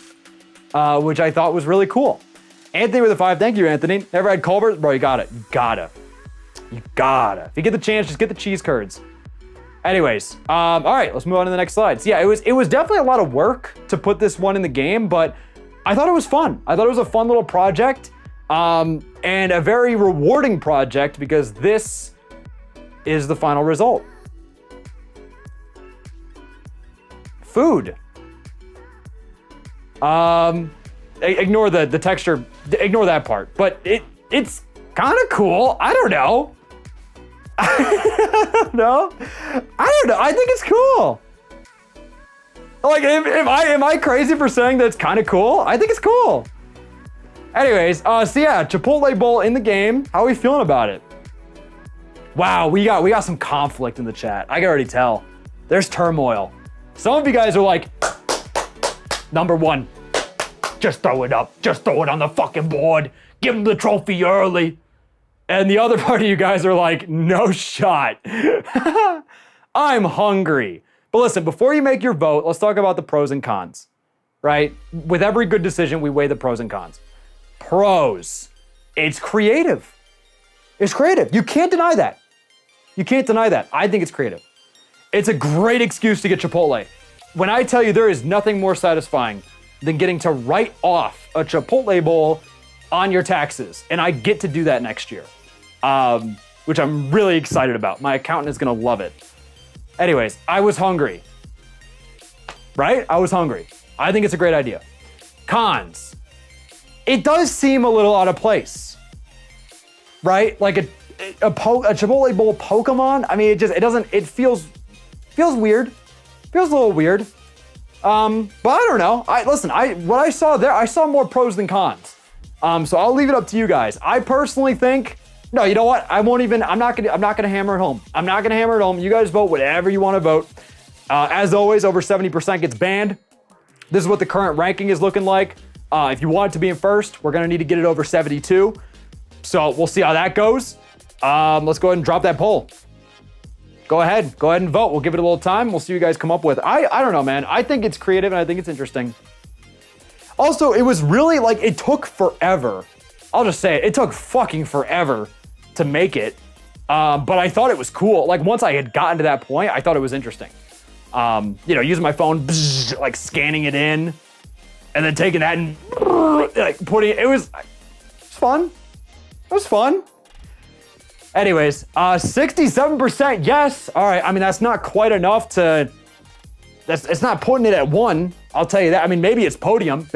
which I thought was really cool. Anthony with a 5, thank you, Anthony. Never had Culver? Bro, you gotta. You gotta. If you get the chance, just get the cheese curds. Anyways, all right, let's move on to the next slide. So yeah, it was definitely a lot of work to put this one in the game, but I thought it was fun. I thought it was a fun little project, and a very rewarding project because this is the final result. Food. ignore the texture, ignore that part. But it's kind of cool. I don't know. I don't know. I think it's cool. Like, am I crazy for saying that it's kind of cool? I think it's cool. Anyways, so yeah, Chipotle Bowl in the game. How are we feeling about it? Wow, we got some conflict in the chat. I can already tell. There's turmoil. Some of you guys are like, number one, just throw it up. Just throw it on the fucking board. Give him the trophy early. And the other part of you guys are like, no shot. I'm hungry. But listen, before you make your vote, let's talk about the pros and cons, right? With every good decision, we weigh the pros and cons. Pros, it's creative. It's creative. You can't deny that. You can't deny that. I think it's creative. It's a great excuse to get Chipotle. When I tell you there is nothing more satisfying than getting to write off a Chipotle Bowl on your taxes, and I get to do that next year, which I'm really excited about. My accountant is gonna love it. Anyways, I was hungry, right? I was hungry. I think it's a great idea. Cons, it does seem a little out of place, right? Like a Chipotle Bowl Pokemon. I mean, it feels weird. Feels a little weird. But I don't know. What I saw there, I saw more pros than cons. So I'll leave it up to you guys. I personally think, no, you know what? I'm not gonna hammer it home. I'm not gonna hammer it home. You guys vote whatever you want to vote. As always, over 70% gets banned. This is what the current ranking is looking like. If you want it to be in first, we're gonna need to get it over 72. So we'll see how that goes. Let's go ahead and drop that poll. Go ahead and vote. We'll give it a little time. We'll see what you guys come up with. I don't know, man. I think it's creative and I think it's interesting. Also, it was really like, it took forever. I'll just say it took fucking forever to make it. But I thought it was cool. Like once I had gotten to that point, I thought it was interesting. Using my phone, like scanning it in and then taking that and like putting it was fun. It was fun. Anyways, 67% yes. All right, I mean, that's not quite enough to, it's not putting it at 1, I'll tell you that. I mean, maybe it's podium.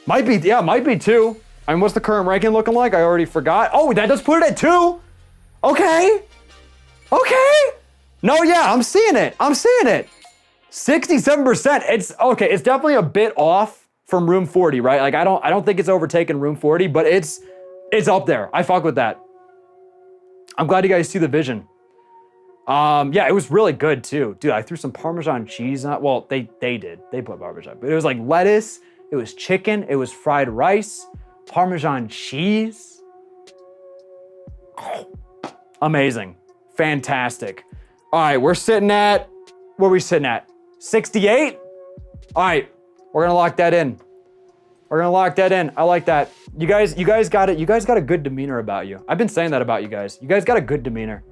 Might be 2. I mean, what's the current ranking looking like? I already forgot. Oh, that does put it at 2. Okay. No, yeah, I'm seeing it. 67%, it's definitely a bit off from Room 40, right? Like, I don't think it's overtaken Room 40, but it's up there. I fuck with that. I'm glad you guys see the vision. Yeah, it was really good too. Dude, I threw some Parmesan cheese on it. Well, they did. They put Parmesan. But it was like lettuce, it was chicken, it was fried rice, Parmesan cheese. Amazing. Fantastic. All right, what are we sitting at? 68? All right, we're gonna lock that in. I like that. You guys got it. You guys got a good demeanor about you. I've been saying that about you guys. You guys got a good demeanor,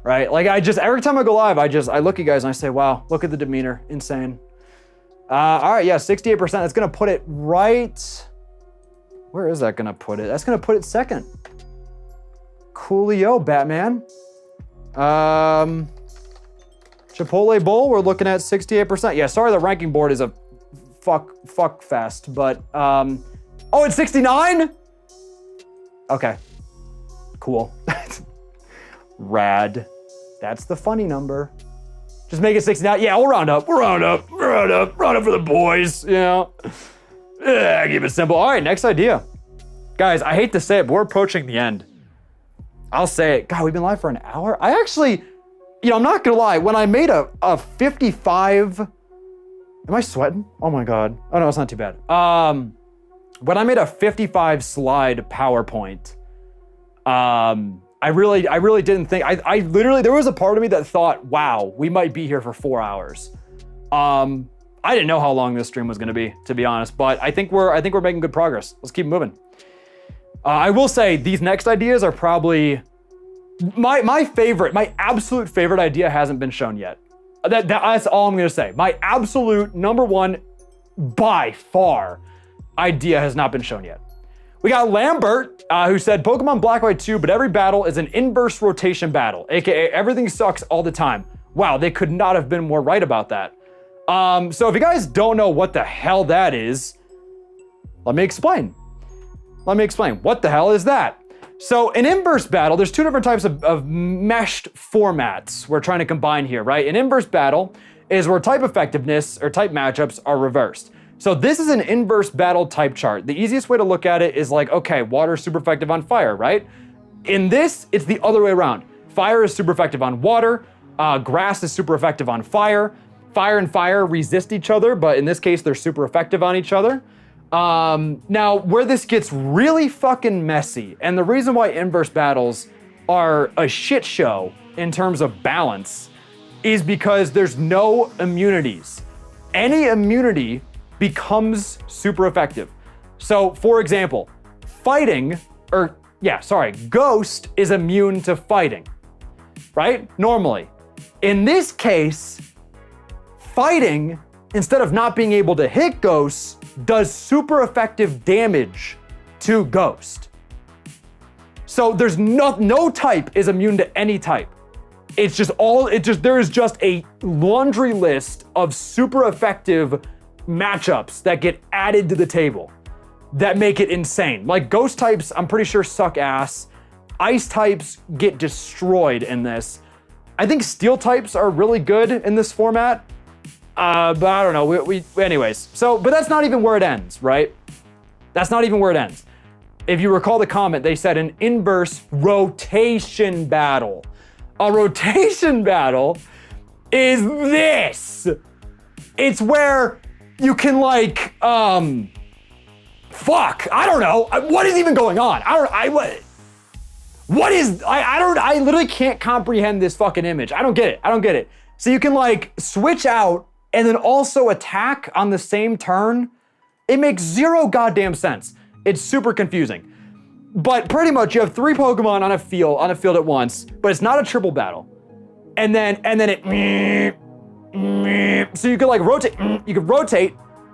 right? Like every time I go live, I look at you guys and I say, wow, look at the demeanor. Insane. All right, yeah, 68%. That's gonna put it right. Where is that gonna put it? That's gonna put it second. Coolio, Batman. Chipotle Bowl, we're looking at 68%. Yeah, sorry, the ranking board is a fuck fest, but oh, it's 69? Okay, cool. Rad. That's the funny number. Just make it 69. Yeah, we'll round up for the boys, you know. Keep it simple. All right, next idea. Guys, I hate to say it, but we're approaching the end. I'll say it. God, we've been live for an hour. I actually, I'm not gonna lie, when I made a 55, am I sweating? Oh my God. Oh no, it's not too bad. When I made a 55 slide PowerPoint, I really didn't think, I literally, there was a part of me that thought, wow, we might be here for 4 hours. I didn't know how long this stream was gonna be, to be honest, but I think we're making good progress. Let's keep moving. I will say these next ideas are probably my absolute favorite idea hasn't been shown yet. That's all I'm gonna say. My absolute number one, by far, idea has not been shown yet. We got Lambert, who said Pokemon Black White 2, but every battle is an inverse rotation battle, aka everything sucks all the time. Wow, they could not have been more right about that. So if you guys don't know what the hell that is, Let me explain. What the hell is that? So an inverse battle, there's two different types of meshed formats we're trying to combine here, right? An inverse battle is where type effectiveness or type matchups are reversed. So this is an inverse battle type chart. The easiest way to look at it is like, okay, water is super effective on fire, right? In this, it's the other way around. Fire is super effective on water, grass is super effective on fire. Fire and fire resist each other, but in this case, they're super effective on each other. Now, where this gets really fucking messy, and the reason why inverse battles are a shit show in terms of balance is because there's no immunities. Any immunity becomes super effective. So, for example, Ghost is immune to fighting, right? Normally. In this case, fighting, instead of not being able to hit Ghost, does super effective damage to Ghost. So there's no type is immune to any type. There is just a laundry list of super effective matchups that get added to the table that make it insane. Like Ghost types, I'm pretty sure suck ass. Ice types get destroyed in this. I think Steel types are really good in this format. But I don't know, anyways. So, but that's not even where it ends, right? That's not even where it ends. If you recall the comment, they said an inverse rotation battle. A rotation battle is this. It's where you can like, I don't know. What is even going on? I literally can't comprehend this fucking image. I don't get it. So you can like switch out and then also attack on the same turn. It makes zero goddamn sense. It's super confusing. But pretty much you have 3 Pokemon on a field at once, but it's not a triple battle. And then it, so you could like rotate,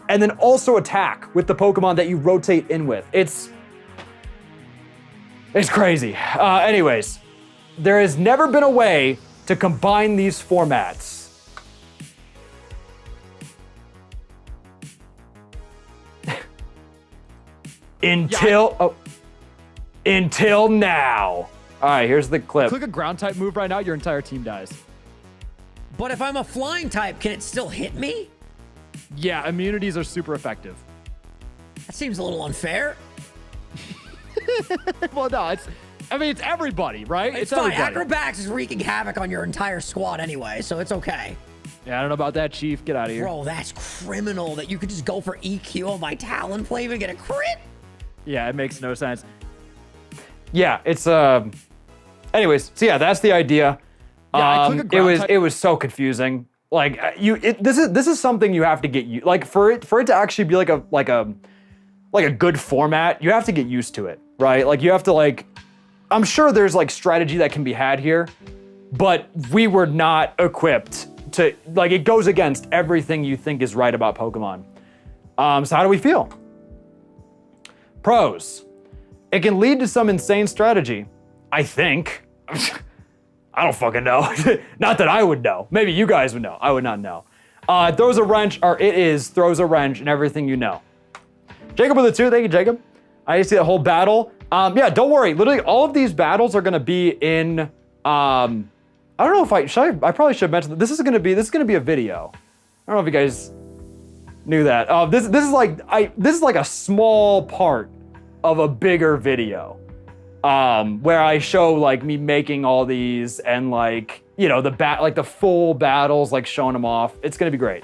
and then also attack with the Pokemon that you rotate in with. It's crazy. Anyways, there has never been a way to combine these formats. Until now. All right, here's the clip. Click a ground type move right now, your entire team dies. But if I'm a flying type, can it still hit me? Yeah, immunities are super effective. That seems a little unfair. Well, no, it's everybody, right? It's fine. Everybody. Acrobatics is wreaking havoc on your entire squad anyway, so it's okay. Yeah, I don't know about that, Chief. Get out of here. Bro, that's criminal that you could just go for EQ on my Talonflame and get a crit. Yeah, it makes no sense. Yeah, it's anyways, so yeah, that's the idea. It was so confusing. Like this is something you have to get like for it to actually be like a good format, you have to get used to it, right? Like you have to like, I'm sure there's like strategy that can be had here, but we were not equipped to, like, it goes against everything you think is right about Pokemon. So how do we feel? Pros. It can lead to some insane strategy, I think. I don't fucking know. Not that I would know. Maybe you guys would know. I would not know. Throws a wrench in everything you know. Jacob with a 2, thank you, Jacob. I see that whole battle. Yeah, don't worry. Literally, all of these battles are gonna be in. I don't know if I probably should mention that this is gonna be a video. I don't know if you guys knew that. This is like a small part of a bigger video, where I show like me making all these and like, you know, the full battles, like showing them off. It's gonna be great.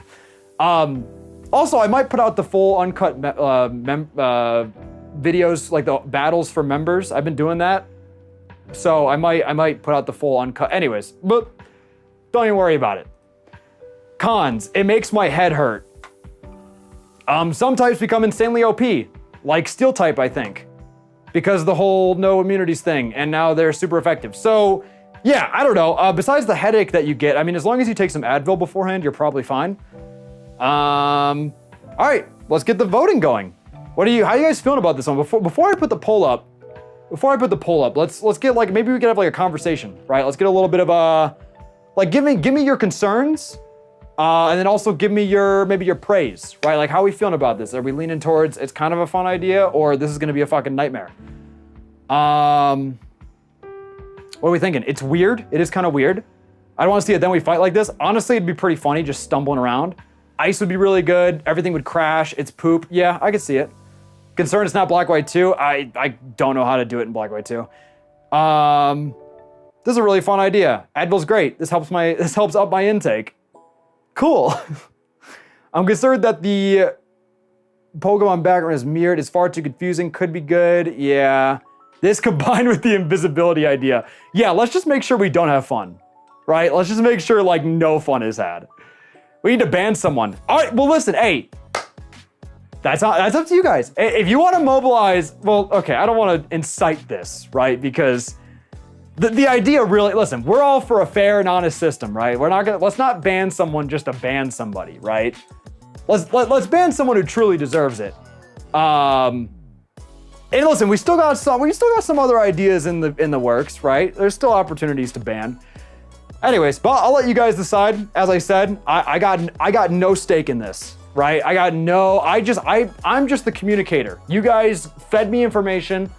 Also, I might put out the full uncut videos, like the battles for members. I've been doing that, so I might put out the full uncut. Anyways, but don't even worry about it. Cons: it makes my head hurt. Some types become insanely OP, like Steel type, I think, because of the whole no immunities thing, and now they're super effective. So yeah, I don't know. Besides the headache that you get, I mean, as long as you take some Advil beforehand, you're probably fine. All right, let's get the voting going. How are you guys feeling about this one? Before I put the poll up, let's get like, maybe we could have like a conversation, right? Let's get a little bit of like, give me your concerns, And then also give me maybe your praise, right? Like, how are we feeling about this? Are we leaning towards it's kind of a fun idea, or this is gonna be a fucking nightmare? What are we thinking? It's weird. It is kind of weird. I don't want to see it then we fight like this. Honestly, it'd be pretty funny just stumbling around. Ice would be really good. Everything would crash. It's poop. Yeah, I could see it. Concerned it's not Black White 2. I don't know how to do it in Black White 2. This is a really fun idea. Advil's great. This helps up my intake. Cool. I'm concerned that the Pokemon background is mirrored. It's far too confusing. Could be good. Yeah. This combined with the invisibility idea. Yeah, let's just make sure we don't have fun, right? Let's just make sure like no fun is had. We need to ban someone. All right, well listen, hey, that's up to you guys. If you want to mobilize, well, okay, I don't want to incite this, right? Because the idea really, listen, we're all for a fair and honest system, right? Let's not ban someone just to ban somebody, right? Let's ban someone who truly deserves it. And listen, we still got some other ideas in the works, right? There's still opportunities to ban. Anyways, but I'll let you guys decide. As I said, I got no stake in this, right? I'm just the communicator. You guys fed me information.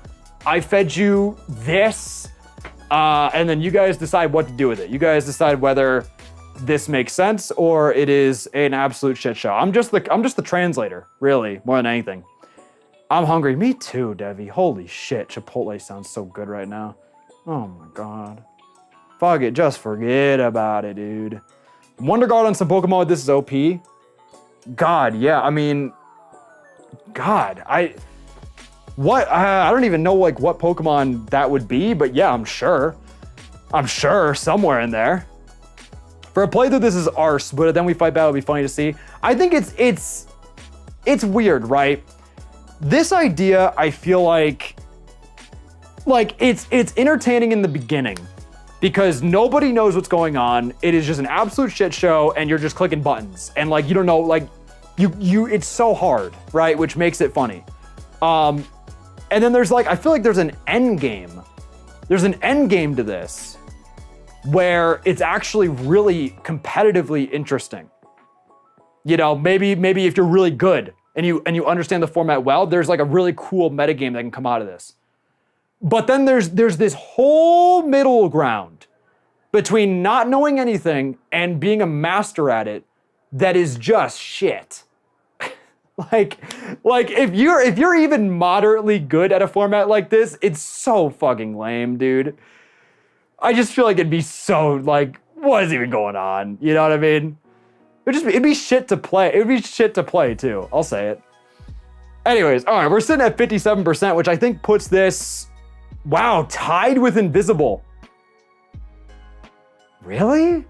I fed you this, and then you guys decide what to do with it. You guys decide whether this makes sense or it is an absolute shit show. I'm just the translator, really, more than anything. I'm hungry. Me too, Devi. Holy shit, Chipotle sounds so good right now. Oh my god. Fuck it, just forget about it, dude. Wonder Guard on some Pokemon, this is OP. God, yeah, I mean, God, I don't even know like what Pokemon that would be, but yeah, I'm sure somewhere in there. For a playthrough, this is arse, but then we fight back, it'll be funny to see. I think it's weird, right? This idea, I feel like it's entertaining in the beginning because nobody knows what's going on. It is just an absolute shit show and you're just clicking buttons and like, you don't know, like it's so hard, right? Which makes it funny. And then there's like, I feel like there's an end game. There's an end game to this where it's actually really competitively interesting. You know, maybe if you're really good and you understand the format well, there's like a really cool metagame that can come out of this. But then there's this whole middle ground between not knowing anything and being a master at it that is just shit. like if you're even moderately good at a format like this, it's so fucking lame, dude. I just feel like it'd be so like, what is even going on? You know what I mean? It'd be shit to play. It would be shit to play too. I'll say it. Anyways, all right, we're sitting at 57%, which I think puts this, wow, tied with Invisible. Really?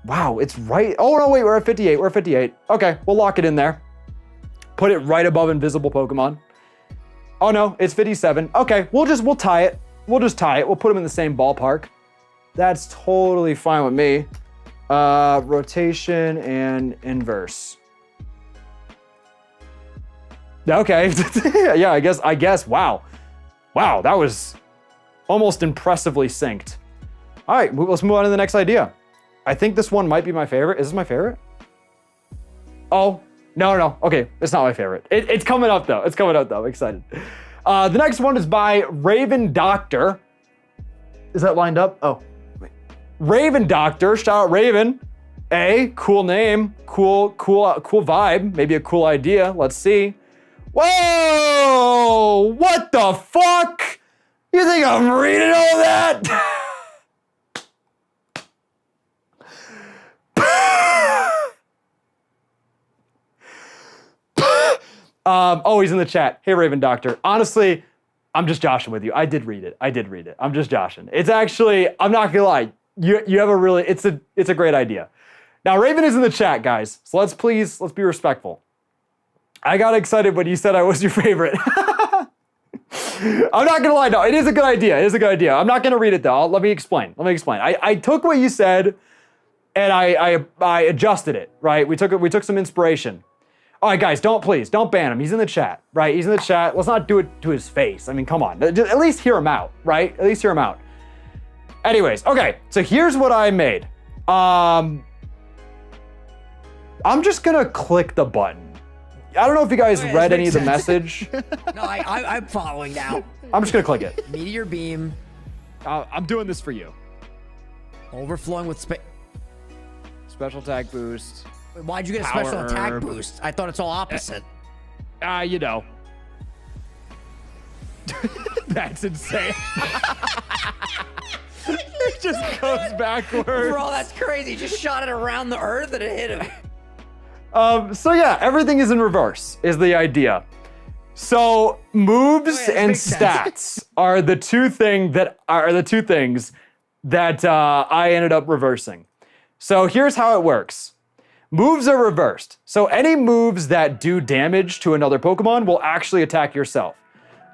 Wow, it's right. Oh no, wait, we're at 58. We're at 58. Okay, we'll lock it in there. Put it right above Invisible Pokemon. Oh no, it's 57. Okay, we'll tie it. We'll just tie it. We'll put them in the same ballpark. That's totally fine with me. Rotation and inverse. Okay. Yeah, I guess. Wow, that was almost impressively synced. All right, let's move on to the next idea. I think this one might be my favorite. Is this my favorite? Oh, no. Okay, it's not my favorite. It's coming up though. I'm excited. The next one is by Raven Doctor. Is that lined up? Oh, wait. Raven Doctor, shout out Raven. Cool name, cool vibe, maybe a cool idea. Let's see. Whoa! What the fuck? You think I'm reading all that? Oh, he's in the chat. Hey, Raven Doctor. Honestly, I'm just joshing with you. I did read it. I'm just joshing. It's actually, I'm not gonna lie. You have a really, it's a great idea. Now, Raven is in the chat, guys. So let's be respectful. I got excited when you said I was your favorite. I'm not gonna lie, no, it is a good idea. I'm not gonna read it though. Let me explain. I took what you said and I adjusted it, right? We took some inspiration. All right, guys, don't ban him. He's in the chat, right? He's in the chat. Let's not do it to his face. I mean, come on. Just at least hear him out, right? At least hear him out. Anyways, okay, so here's what I made. I'm just gonna click the button. I don't know if you guys read any of the message. No, I'm following now. I'm just gonna click it. Meteor beam. I'm doing this for you. Overflowing with space. Special attack boost. Why'd you get a Power special attack herb. boost? I thought it's all opposite. You know. That's insane. It just goes backwards. Bro, that's crazy. Just shot it around the earth and it hit him. So yeah, everything is in reverse, is the idea. So moves and stats are the two things that I ended up reversing. So here's how it works. Moves are reversed. So any moves that do damage to another Pokemon will actually attack yourself.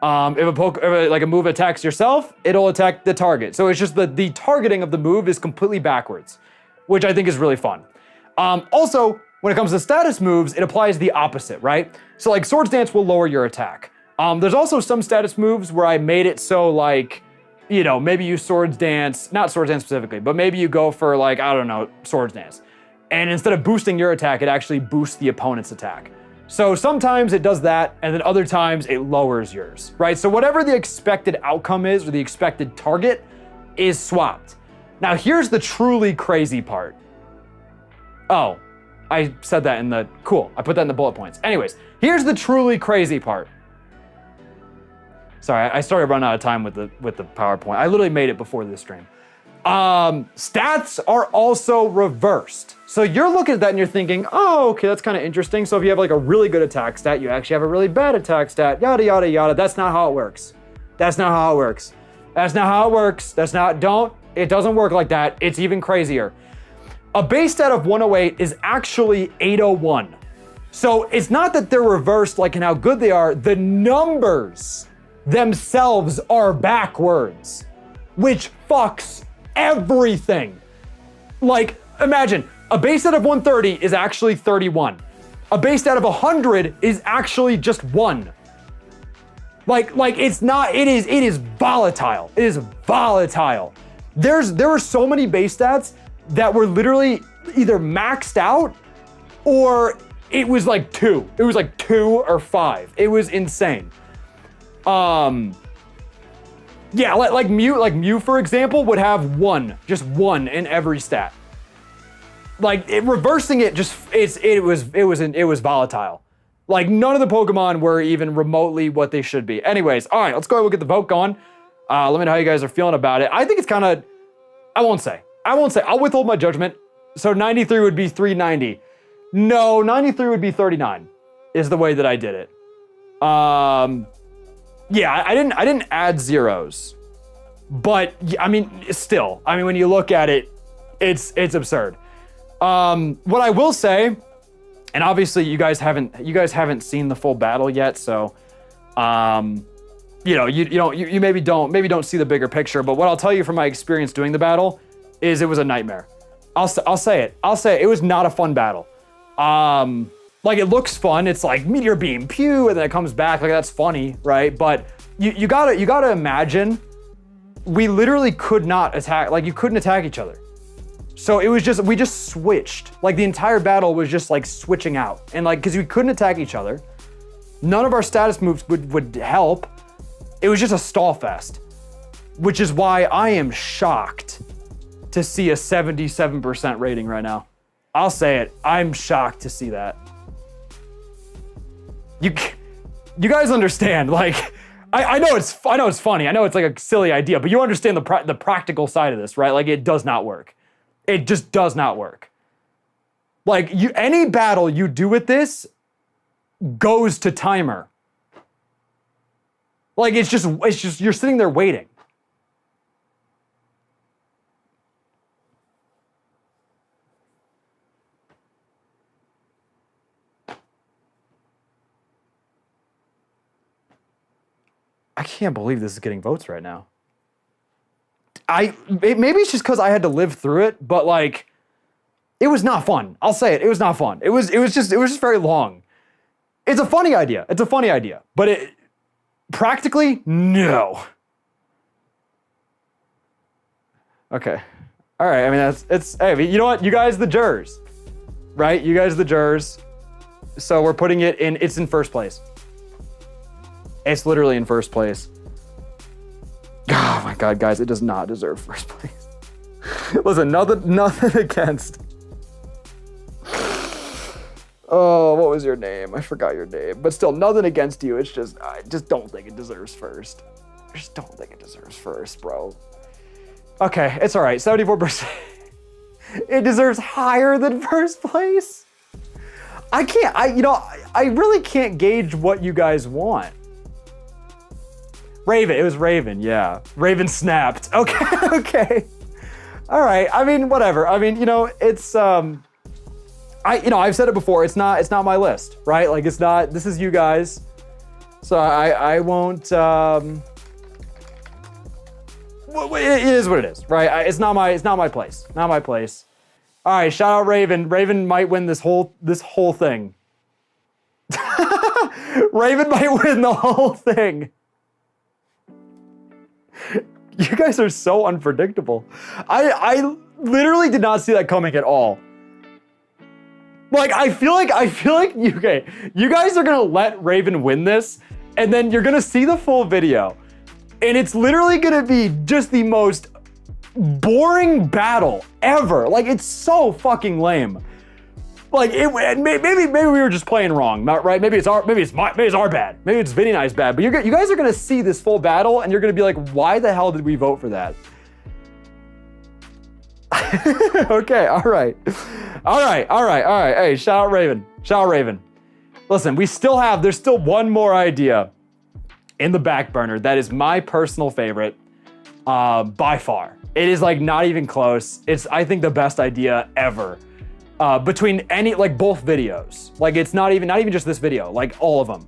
If a move attacks yourself, it'll attack the target. So it's just the targeting of the move is completely backwards, which I think is really fun. Also, when it comes to status moves, it applies the opposite, right? So like Swords Dance will lower your attack. There's also some status moves where I made it so like, you know, maybe you Swords Dance, not Swords Dance specifically, but maybe you go for like, I don't know, Swords Dance. And instead of boosting your attack, it actually boosts the opponent's attack. So sometimes it does that, and then other times it lowers yours, right? So whatever the expected outcome is, or the expected target, is swapped. Now here's the truly crazy part. Oh, I said that in the, cool, I put that in the bullet points. Anyways, here's the truly crazy part. Sorry, I started running out of time with the PowerPoint. I literally made it before this stream. Stats are also reversed. So you're looking at that and you're thinking, oh, okay, that's kind of interesting. So if you have like a really good attack stat, you actually have a really bad attack stat, yada, yada, yada. That's not how it works. That's not how it works. That's not how it works. It doesn't work like that. It's even crazier. A base stat of 108 is actually 801. So it's not that they're reversed like in how good they are. The numbers themselves are backwards, which fucks everything. Like, imagine a base stat of 130 is actually 31. A base stat of 100 is actually just 1. Like it's not, it is volatile. It is volatile. There were so many base stats that were literally either maxed out or it was like 2. It was like 2 or 5. It was insane. Yeah, like Mew, for example, would have 1, just 1 in every stat. Like reversing it, it was volatile. Like none of the Pokemon were even remotely what they should be. Anyways, all right, let's go ahead and get the vote going. Let me know how you guys are feeling about it. I think it's kind of, I won't say. I'll withhold my judgment. So 93 would be 390. No, 93 would be 39. Is the way that I did it. Yeah, I didn't add zeros, but I mean, still, when you look at it, it's absurd. What I will say, and obviously you guys haven't seen the full battle yet, so, you maybe don't see the bigger picture. But what I'll tell you from my experience doing the battle is it was a nightmare. I'll say it. It was not a fun battle. Like it looks fun. It's like meteor beam, pew, and then it comes back. Like that's funny, right? But you gotta imagine, we literally could not attack. Like you couldn't attack each other. So it was just, we just switched. Like the entire battle was just like switching out, and like because we couldn't attack each other, none of our status moves would help. It was just a stall fest, which is why I am shocked to see a 77% rating right now. I'll say it. I'm shocked to see that. You guys understand, like, I know it's funny. I know it's like a silly idea, but you understand the practical side of this, right? Like it does not work. It just does not work. Like any battle you do with this goes to timer. Like it's just you're sitting there waiting. I can't believe this is getting votes right now. Maybe it's just because I had to live through it, but like, it was not fun. I'll say it. It was not fun. It was just very long. It's a funny idea. But it practically no. Okay. All right, I mean, hey, you know what? You guys the jurors, right? You guys the jurors. So we're putting it in, it's in first place. It's literally in first place. Oh my God, guys, it does not deserve first place. Listen, nothing against. Oh, what was your name? I forgot your name. But still, nothing against you. It's just, I just don't think it deserves first. I just don't think it deserves first, bro. Okay, it's all right, 74%. It deserves higher than first place. I really can't gauge what you guys want. Raven, it was Raven, yeah. Raven snapped, okay, okay. All right, I mean, whatever. I mean, it's, I've said it before, it's not my list, right? Like it's not, this is you guys. So I won't, it is what it is, right? It's not my place, not my place. All right, shout out Raven. Raven might win this whole thing. Raven might win the whole thing. You guys are so unpredictable. I literally did not see that coming at all. Like, I feel like you guys are gonna let Raven win this, and then you're gonna see the full video, and it's literally gonna be just the most boring battle ever. Like, it's so fucking lame. Like, maybe we were just playing wrong, right? Maybe it's our bad. Maybe it's Vinny and I's bad. But you guys are gonna see this full battle, and you're gonna be like, why the hell did we vote for that? Okay, all right. Hey, shout out Raven. Listen, there's still one more idea in the back burner that is my personal favorite, by far. It is like not even close. It's, I think, the best idea ever. Between both videos. Like, it's not even just this video, like all of them.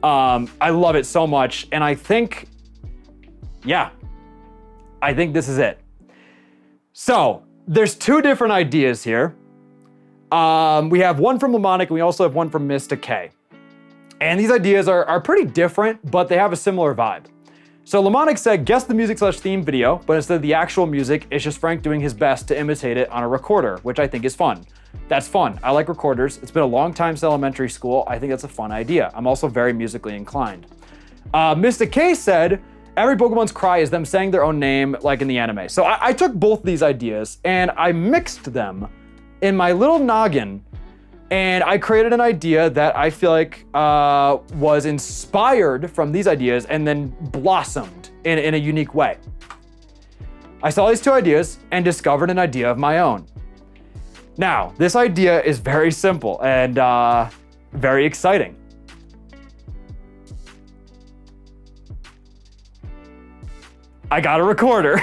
I love it so much. And I think this is it. So there's two different ideas here. We have one from Lemonic and we also have one from Mr. K. And these ideas are pretty different, but they have a similar vibe. So Lemonic said, guess the music/theme video, but instead of the actual music, it's just Frank doing his best to imitate it on a recorder, which I think is fun. That's fun. I like recorders. It's been a long time since elementary school. I think that's a fun idea. I'm also very musically inclined. Mr. K said, every Pokemon's cry is them saying their own name, like in the anime. So I took both these ideas and I mixed them in my little noggin, and I created an idea that I feel like was inspired from these ideas and then blossomed in a unique way. I saw these two ideas and discovered an idea of my own. Now, this idea is very simple and very exciting. I got a recorder.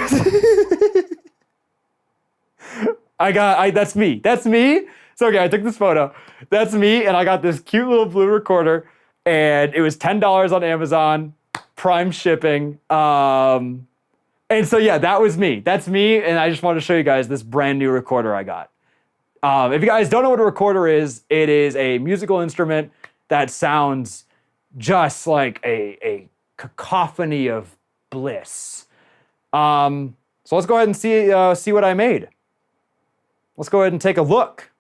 That's me. So okay, I took this photo. That's me, and I got this cute little blue recorder, and it was $10 on Amazon, Prime shipping. And so yeah, that was me. That's me, and I just wanted to show you guys this brand new recorder I got. If you guys don't know what a recorder is, it is a musical instrument that sounds just like a cacophony of bliss. So let's go ahead and see what I made. Let's go ahead and take a look.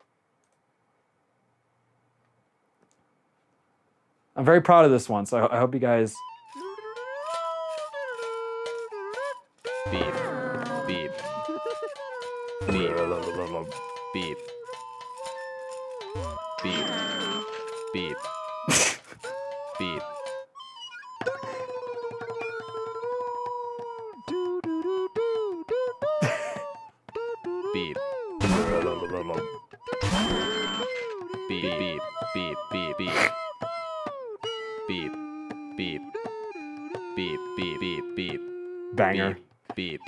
I'm very proud of this one, so I hope you guys... Beep, beep, beep, beep, beep, beep, beep. Beep. Beep, beep, beep, beep, beep. Beep, beep, beep, beep, beep, beep. Banger. Beep.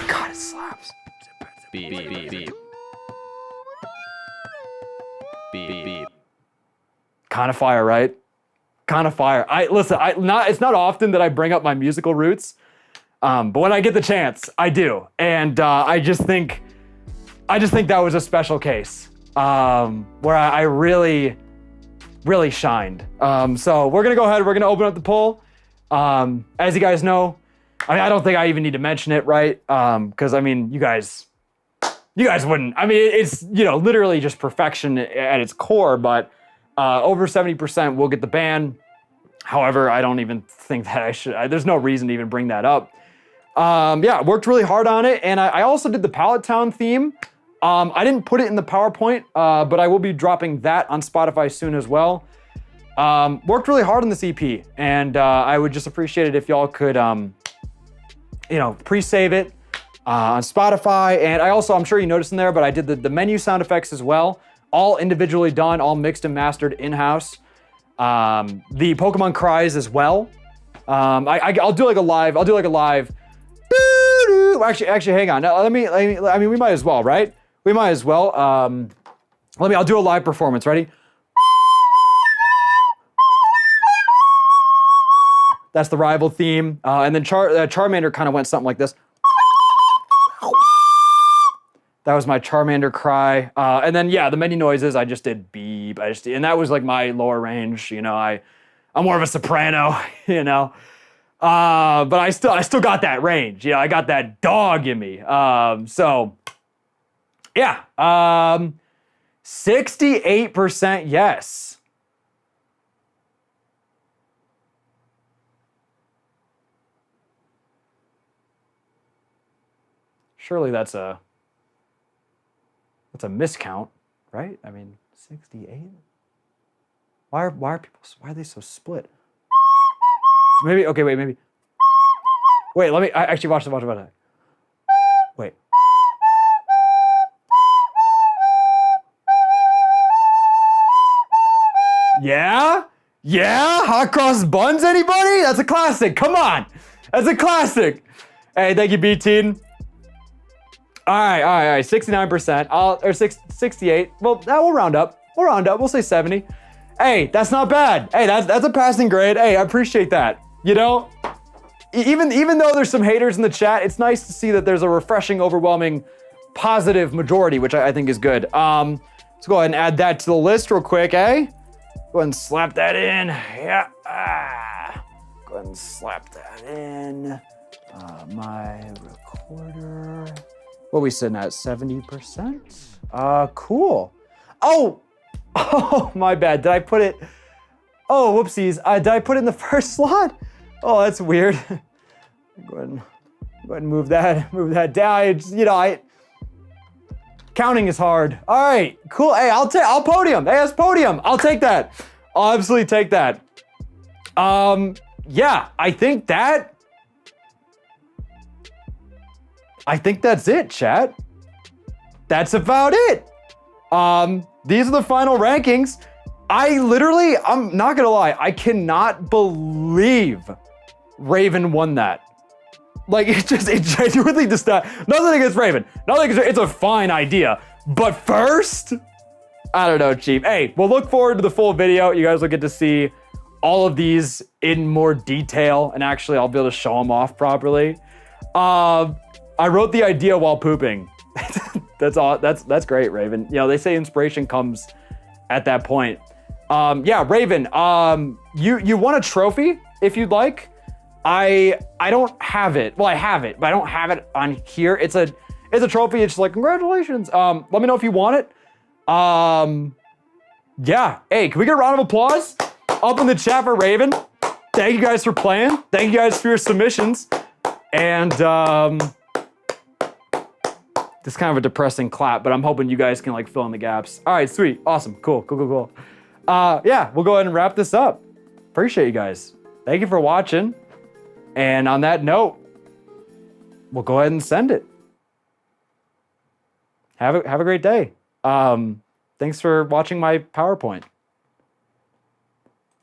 God, it slaps. Beep, beep, beep, beep. Beep, beep. Kind of fire, right? Kind of fire. It's not often that I bring up my musical roots, but when I get the chance, I do. And I just think that was a special case where I really shined. So we're gonna go ahead. We're gonna open up the poll. As you guys know, I mean, I don't think I even need to mention it, right? Because I mean, you guys wouldn't. I mean, it's, you know, literally just perfection at its core, but over 70% will get the ban. However, I don't even think that I should, there's no reason to even bring that up. Yeah, worked really hard on it, and I also did the Pallet Town theme. I didn't put it in the PowerPoint, but I will be dropping that on Spotify soon as well. Worked really hard on this EP, and I would just appreciate it if y'all could, you know, pre-save it on Spotify. And I also, I'm sure you noticed in there, but I did the menu sound effects as well, all individually done, all mixed and mastered in-house. The Pokemon cries as well. I'll do like a live. Actually, hang on. I mean, we might as well, right? We might as well. I'll do a live performance. Ready? That's the rival theme. And then Charmander kind of went something like this. That was my Charmander cry. And then, yeah, the menu noises, I just did beep. And that was like my lower range. You know, I'm more of a soprano, you know. But I still got that range. You know, I got that dog in me. So, yeah. 68% yes. Surely that's a miscount, right? I mean, 68? Why are they so split? Maybe, okay, wait, maybe. Wait, let me, actually watch it. Wait. Yeah? Yeah? Hot cross buns, anybody? That's a classic, come on. That's a classic. Hey, thank you, B-Teen. All right, 69%, 68. Well, we'll round up. We'll say 70. Hey, that's not bad. Hey, that's a passing grade. Hey, I appreciate that. You know, even though there's some haters in the chat, it's nice to see that there's a refreshing, overwhelming, positive majority, which I think is good. Let's go ahead and add that to the list real quick, eh? Go ahead and slap that in. Yeah. Go ahead and slap that in. My recorder. What are we sitting at? 70%? Cool. Oh, my bad. Did I put it? Oh, whoopsies. Did I put it in the first slot? Oh, that's weird. Go ahead and move that down. Counting is hard. All right, cool. Hey, I'll podium. Hey, that's podium. I'll take that. I'll absolutely take that. Yeah, I think that's it, chat. That's about it. These are the final rankings. I'm not gonna lie, I cannot believe Raven won that. Like, it genuinely just nothing against Raven. It's a fine idea. But first, I don't know, Chief. Hey, we'll look forward to the full video. You guys will get to see all of these in more detail, and actually I'll be able to show them off properly. I wrote the idea while pooping. That's all. That's great, Raven. You know, they say inspiration comes at that point. Yeah, Raven, you won a trophy if you'd like. I don't have it. Well, I have it, but I don't have it on here. It's a trophy. It's just like, congratulations. Let me know if you want it. Yeah. Hey, can we get a round of applause up in the chat for Raven? Thank you guys for playing. Thank you guys for your submissions. And this is kind of a depressing clap, but I'm hoping you guys can like fill in the gaps. All right, sweet, awesome, cool. Yeah, we'll go ahead and wrap this up. Appreciate you guys. Thank you for watching. And on that note, we'll go ahead and send it. Have a great day. Thanks for watching my PowerPoint.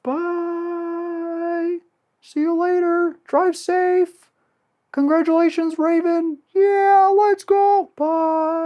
Bye. See you later. Drive safe. Congratulations, Raven. Yeah, let's go. Bye.